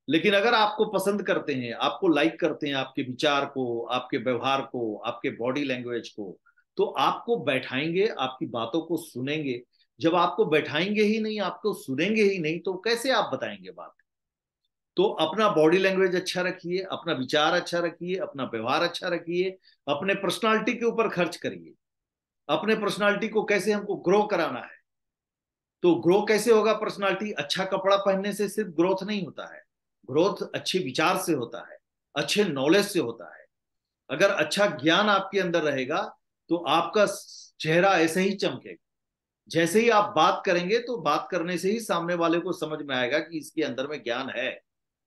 लेकिन अगर आपको पसंद करते हैं, आपको लाइक करते हैं, आपके विचार को, आपके व्यवहार को, आपके बॉडी लैंग्वेज को, तो आपको बैठाएंगे, आपकी बातों को सुनेंगे। जब आपको बैठाएंगे ही नहीं, आपको सुनेंगे ही नहीं, तो कैसे आप बताएंगे बात। तो अपना बॉडी लैंग्वेज अच्छा रखिए, अपना विचार अच्छा रखिए, अपना व्यवहार अच्छा रखिए, अपने पर्सनालिटी के ऊपर खर्च करिए। अपने पर्सनालिटी को कैसे हमको ग्रो कराना है, तो ग्रो कैसे होगा पर्सनालिटी। अच्छा कपड़ा पहनने से सिर्फ ग्रोथ नहीं होता है, ग्रोथ अच्छे विचार से होता है, अच्छे नॉलेज से होता है। अगर अच्छा ज्ञान आपके अंदर रहेगा तो आपका चेहरा ऐसे ही चमकेगा। जैसे ही आप बात करेंगे तो बात करने से ही सामने वाले को समझ में आएगा कि इसके अंदर में ज्ञान है,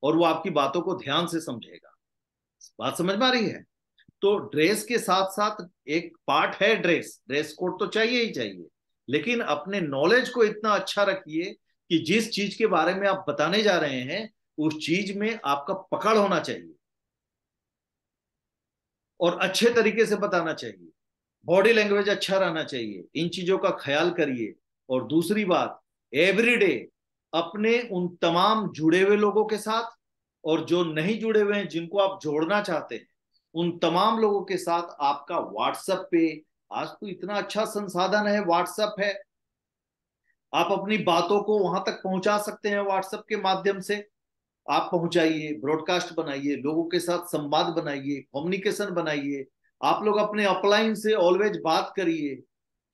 और वो आपकी बातों को ध्यान से समझेगा। बात समझ में आ रही है। तो ड्रेस के साथ साथ एक पार्ट है, ड्रेस ड्रेस कोड तो चाहिए ही चाहिए, लेकिन अपने नॉलेज को इतना अच्छा रखिए कि जिस चीज के बारे में आप बताने जा रहे हैं उस चीज में आपका पकड़ होना चाहिए और अच्छे तरीके से बताना चाहिए। बॉडी लैंग्वेज अच्छा रहना चाहिए, इन चीजों का ख्याल करिए। और दूसरी बात, एवरीडे अपने उन तमाम जुड़े हुए लोगों के साथ और जो नहीं जुड़े हुए हैं, जिनको आप जोड़ना चाहते हैं, उन तमाम लोगों के साथ आपका व्हाट्सएप पे, आज तो इतना अच्छा संसाधन है, व्हाट्सएप है, आप अपनी बातों को वहां तक पहुंचा सकते हैं। व्हाट्सएप के माध्यम से आप पहुंचाइए, ब्रॉडकास्ट बनाइए, लोगों के साथ संवाद बनाइए, कम्युनिकेशन बनाइए। आप लोग अपने अपलाइन से ऑलवेज बात करिए,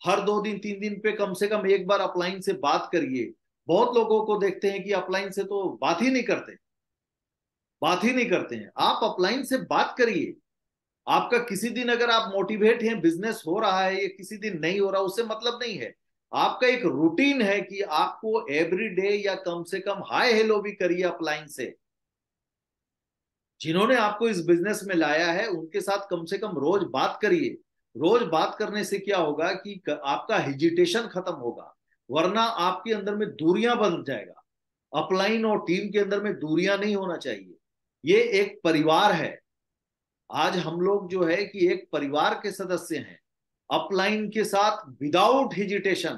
हर 2 दिन 3 दिन पे कम से कम एक बार अपलाइन से बात करिए। बहुत लोगों को देखते हैं कि अपलाइन से तो बात ही नहीं करते, बात ही नहीं करते हैं। आप अपलाइन से बात करिए। आपका किसी दिन अगर आप मोटिवेट हैं, बिजनेस हो रहा है, या किसी दिन नहीं हो रहा, उससे मतलब नहीं है। आपका एक रूटीन है कि आपको एवरी डे या कम से कम हाय हेलो भी करिए अपलाइन से। जिन्होंने आपको इस बिजनेस में लाया है उनके साथ कम से कम रोज बात करिए। रोज बात करने से क्या होगा कि आपका हेजिटेशन खत्म होगा, वरना आपके अंदर में दूरियां बन जाएगा। अपलाइन और टीम के अंदर में दूरियां नहीं होना चाहिए। ये एक परिवार है। आज हम लोग जो है कि एक परिवार के सदस्य हैं। अपलाइन के साथ विदाउट हेजिटेशन,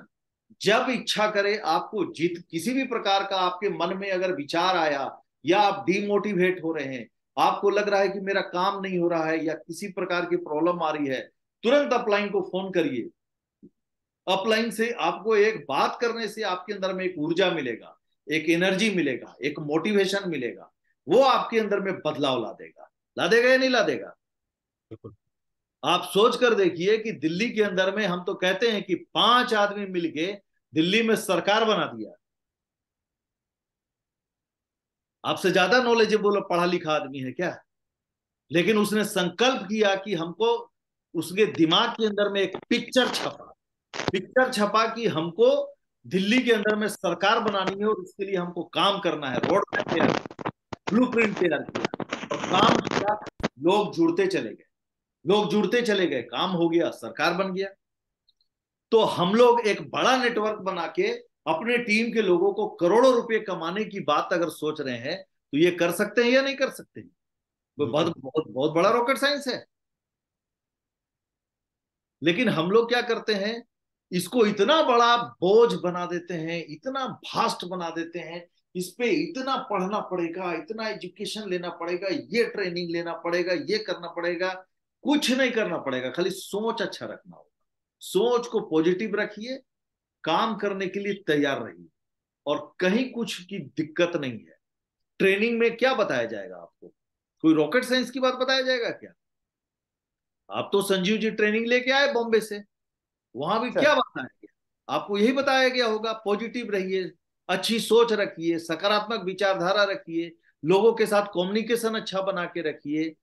जब इच्छा करे आपको, जित किसी भी प्रकार का आपके मन में अगर विचार आया, या आप डिमोटिवेट हो रहे हैं, आपको लग रहा है कि मेरा काम नहीं हो रहा है, या किसी प्रकार की प्रॉब्लम आ रही है, तुरंत अपलाइन को फोन करिए। अपलाइन से आपको एक बात करने से आपके अंदर में एक ऊर्जा मिलेगा, एक एनर्जी मिलेगा, एक मोटिवेशन मिलेगा। वो आपके अंदर में बदलाव ला देगा। ला देगा या नहीं ला देगा। आप सोच कर देखिए कि दिल्ली के अंदर में हम तो कहते हैं कि 5 आदमी मिलके दिल्ली में सरकार बना दिया। आपसे ज्यादा नॉलेजेबल पढ़ा लिखा आदमी है क्या, लेकिन उसने संकल्प किया कि हमको, उसके दिमाग के अंदर में एक पिक्चर छपा कि हमको दिल्ली के अंदर में सरकार बनानी है और उसके लिए हमको काम करना है। रोड मैप तैयार, ब्लूप्रिंट तैयार किया और काम किया। लोग जुड़ते चले गए, लोग जुड़ते चले गए, काम हो गया, सरकार बन गया। तो हम लोग एक बड़ा नेटवर्क बना के अपने टीम के लोगों को करोड़ों रुपए कमाने की बात अगर सोच रहे हैं तो ये कर सकते हैं या नहीं कर सकते। वो बहुत बहुत बहुत बड़ा रॉकेट साइंस है। लेकिन हम लोग क्या करते हैं, इसको इतना बड़ा बोझ बना देते हैं, इतना भास्ट बना देते हैं इस पे इतना पढ़ना पड़ेगा, इतना एजुकेशन लेना पड़ेगा, ये ट्रेनिंग लेना पड़ेगा, ये करना पड़ेगा। कुछ नहीं करना पड़ेगा, खाली सोच अच्छा रखना होगा। सोच को पॉजिटिव रखिए, काम करने के लिए तैयार रहिए, और कहीं कुछ की दिक्कत नहीं है। ट्रेनिंग में क्या बताया जाएगा आपको? कोई रॉकेट साइंस की बात बताया जाएगा क्या? आप तो संजीव जी ट्रेनिंग लेके आए बॉम्बे से, वहां भी क्या सर। बताया गया? आपको यही बताया गया होगा, पॉजिटिव रहिए, अच्छी सोच रखिए, सकारात्मक विचारधारा रखिए, लोगों के साथ कम्युनिकेशन अच्छा बना के रखिए।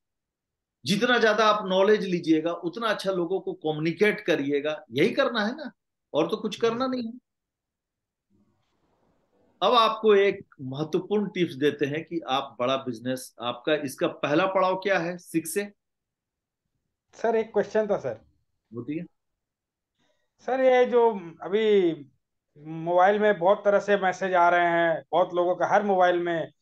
जितना ज्यादा आप नॉलेज लीजिएगा उतना अच्छा लोगों को कम्युनिकेट करिएगा, यही करना है ना, और तो कुछ जी करना सर। नहीं है। अब आपको एक महत्वपूर्ण टिप्स देते हैं कि आप बड़ा बिजनेस, आपका इसका पहला पड़ाव क्या है, सीख से सर एक क्वेश्चन था सर। होती है। सर ये जो अभी मोबाइल में बहुत तरह से मैसेज आ रहे हैं, बहुत लोगों का हर मोबाइल में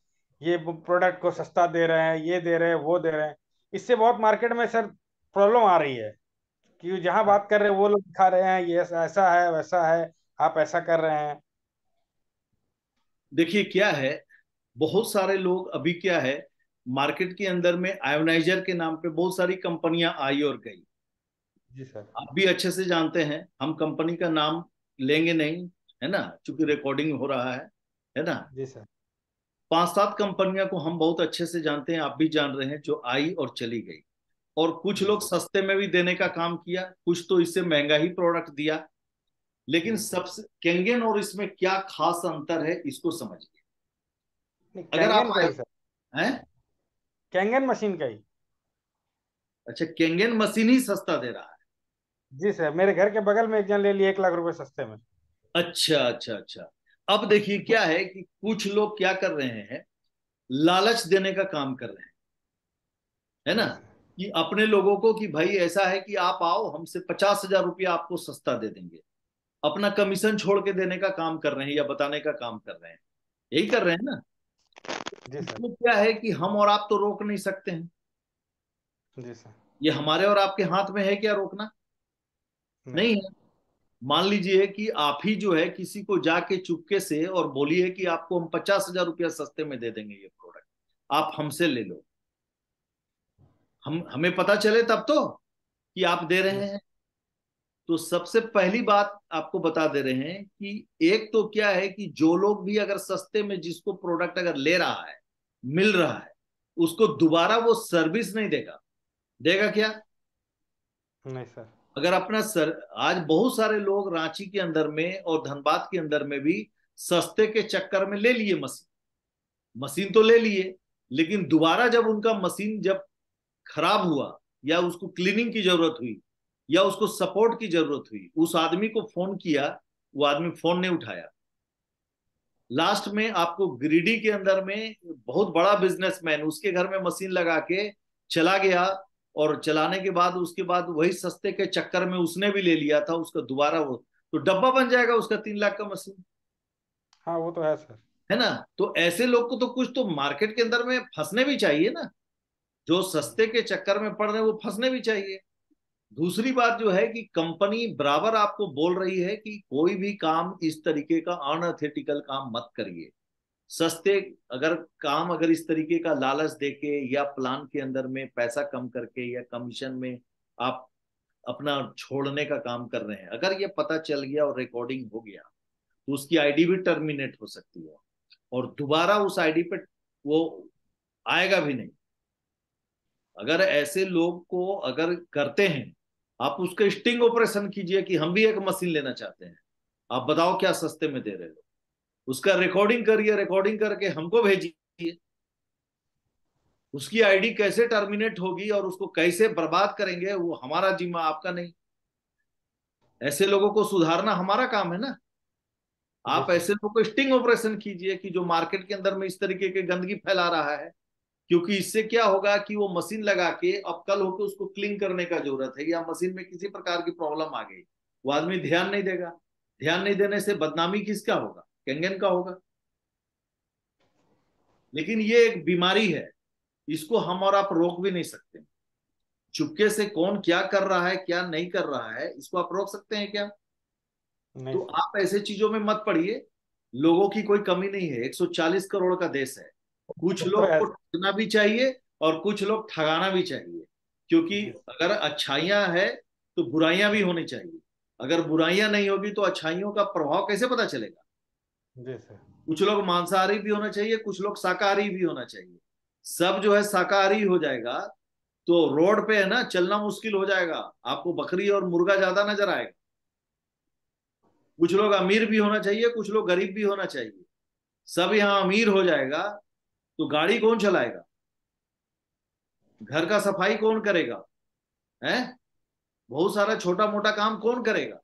ये प्रोडक्ट को सस्ता दे रहे हैं, ये दे रहे हैं, वो दे रहे हैं। इससे बहुत मार्केट में सर प्रॉब्लम आ रही है कि जहां बात कर रहे हैं वो लोग दिखा रहे हैं ये ऐसा है वैसा है, आप ऐसा कर रहे हैं। देखिए क्या है, बहुत सारे लोग अभी क्या है, मार्केट के अंदर में आयोनाइजर के नाम पे बहुत सारी कंपनियां आई और गई। जी सर। आप भी अच्छे से जानते हैं, हम कंपनी का नाम लेंगे नहीं, है ना, क्योंकि रिकॉर्डिंग हो रहा है ना। जी सर। 5-7 कंपनियां को हम बहुत अच्छे से जानते हैं, आप भी जान रहे हैं, जो आई और चली गई। और कुछ जी लोग सर। सस्ते में भी देने का काम किया, कुछ तो इससे महंगा ही प्रोडक्ट दिया। लेकिन जी सर। सबसे केंगन और इसमें क्या खास अंतर है, इसको समझिए। नहीं, अगर आप कैंगन का ही सर। हैं, कैंगन मशीन का ही। अच्छा, केंगन मशीन ही सस्ता दे रहा है। जी सर, मेरे घर के बगल में एक जन ले लिए 1 लाख रुपए सस्ते में। अच्छा अच्छा अच्छा। अब देखिए क्या है कि कुछ लोग क्या कर रहे हैं, लालच देने का काम कर रहे हैं, है ना, जी सर। कि अपने लोगों को कि भाई ऐसा है कि आप आओ, हमसे 50,000 रुपया आपको सस्ता दे देंगे। अपना कमीशन छोड़ के देने का काम कर रहे हैं या बताने का काम कर रहे हैं, यही कर रहे हैं ना। जी सर। इसमें क्या है कि हम और आप तो रोक नहीं सकते हैं, जी सर। ये हमारे और आपके हाथ में है क्या रोकना? नहीं नहीं सर। है। मान लीजिए कि आप ही जो है किसी को जाके चुपके से और बोलिए कि आपको हम 50,000 रुपया सस्ते में दे देंगे ये प्रोडक्ट, आप हमसे ले लो। हमें पता चले तब तो कि आप दे जी रहे सर। हैं। तो सबसे पहली बात आपको बता दे रहे हैं कि एक तो क्या है कि जो लोग भी अगर सस्ते में जिसको प्रोडक्ट अगर ले रहा है, मिल रहा है, उसको दोबारा वो सर्विस नहीं देगा। देगा क्या? नहीं सर। अगर अपना सर, आज बहुत सारे लोग रांची के अंदर में और धनबाद के अंदर में भी सस्ते के चक्कर में ले लिए मशीन। मशीन तो ले लिए, लेकिन दोबारा जब उनका मशीन जब खराब हुआ, या उसको क्लीनिंग की जरूरत हुई, या उसको सपोर्ट की जरूरत हुई, उस आदमी को फोन किया, वो आदमी फोन नहीं उठाया। लास्ट में आपको गिरिडीह के अंदर में बहुत बड़ा बिजनेसमैन उसके घर में मशीन लगा के चला गया, और चलाने के बाद उसके बाद वही सस्ते के चक्कर में उसने भी ले लिया था उसका दोबारा, वो तो डब्बा बन जाएगा उसका 3 लाख का मशीन, हाँ वो तो है सर। है ना। तो ऐसे लोग को तो कुछ तो मार्केट के अंदर में फंसने भी चाहिए ना, जो सस्ते के चक्कर में पड़ रहे हैं वो फंसने भी चाहिए। दूसरी बात जो है कि कंपनी बराबर आपको बोल रही है कि कोई भी काम इस तरीके का अनएथिकल काम मत करिए। सस्ते अगर काम, अगर इस तरीके का लालच देके या प्लान के अंदर में पैसा कम करके या कमीशन में आप अपना छोड़ने का काम कर रहे हैं, अगर ये पता चल गया और रिकॉर्डिंग हो गया, तो उसकी आईडी भी टर्मिनेट हो सकती है, और दोबारा उस आईडी पे वो आएगा भी नहीं। अगर ऐसे लोग को अगर करते हैं, आप उसका स्टिंग ऑपरेशन कीजिए कि हम भी एक मशीन लेना चाहते हैं, आप बताओ क्या सस्ते में दे रहे हो, उसका रिकॉर्डिंग करिए, रिकॉर्डिंग करके हमको भेजिए। उसकी आईडी कैसे टर्मिनेट होगी और उसको कैसे बर्बाद करेंगे, वो हमारा जिम्मा, आपका नहीं। ऐसे लोगों को सुधारना हमारा काम है ना। जी आप सर। ऐसे लोगों को स्टिंग ऑपरेशन कीजिए कि जो मार्केट के अंदर में इस तरीके के गंदगी फैला रहा है। क्योंकि इससे क्या होगा कि वो मशीन लगा के अब कल होकर उसको क्लीन करने का जरूरत है, या मशीन में किसी प्रकार की प्रॉब्लम आ गई, वो आदमी ध्यान नहीं देगा। ध्यान नहीं देने से बदनामी किसका होगा? केंगन का होगा। लेकिन ये एक बीमारी है, इसको हम और आप रोक भी नहीं सकते। चुपके से कौन क्या कर रहा है क्या नहीं कर रहा है, इसको आप रोक सकते हैं क्या? नहीं तो सर। आप ऐसे चीजों में मत पड़िए। लोगों की कोई कमी नहीं है, 140 करोड़ का देश है। कुछ तो लोग को ऐसा ठगना भी चाहिए और कुछ लोग ठगाना भी चाहिए, क्योंकि जी अगर अच्छाइयां है तो बुराइयां भी होनी चाहिए। अगर बुराइयां नहीं होगी तो अच्छाइयों का प्रभाव कैसे पता चलेगा? जी सर। कुछ लोग मांसाहारी भी होना चाहिए, कुछ लोग शाकाहारी भी होना चाहिए। सब जो है शाकाहारी हो जाएगा तो रोड पे है ना चलना मुश्किल हो जाएगा, आपको बकरी और मुर्गा ज्यादा नजर आएगा। कुछ लोग अमीर भी होना चाहिए, कुछ लोग गरीब भी होना चाहिए। सब यहाँ अमीर हो जाएगा तो गाड़ी कौन चलाएगा? घर का सफाई कौन करेगा? है, बहुत सारा छोटा मोटा काम कौन करेगा?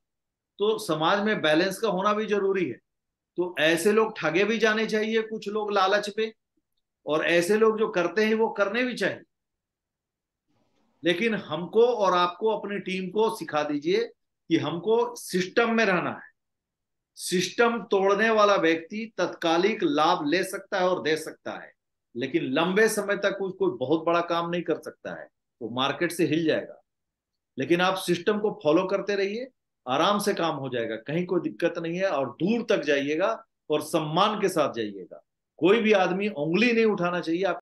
तो समाज में बैलेंस का होना भी जरूरी है। तो ऐसे लोग ठगे भी जाने चाहिए, कुछ लोग लालच पे, और ऐसे लोग जो करते हैं वो करने भी चाहिए। लेकिन हमको और आपको अपनी टीम को सिखा दीजिए कि हमको सिस्टम में रहना है। सिस्टम तोड़ने वाला व्यक्ति तत्कालिक लाभ ले सकता है और दे सकता है, लेकिन लंबे समय तक कोई बहुत बड़ा काम नहीं कर सकता है, वो मार्केट से हिल जाएगा। लेकिन आप सिस्टम को फॉलो करते रहिए, आराम से काम हो जाएगा, कहीं कोई दिक्कत नहीं है, और दूर तक जाइएगा और सम्मान के साथ जाइएगा। कोई भी आदमी उंगली नहीं उठाना चाहिए आप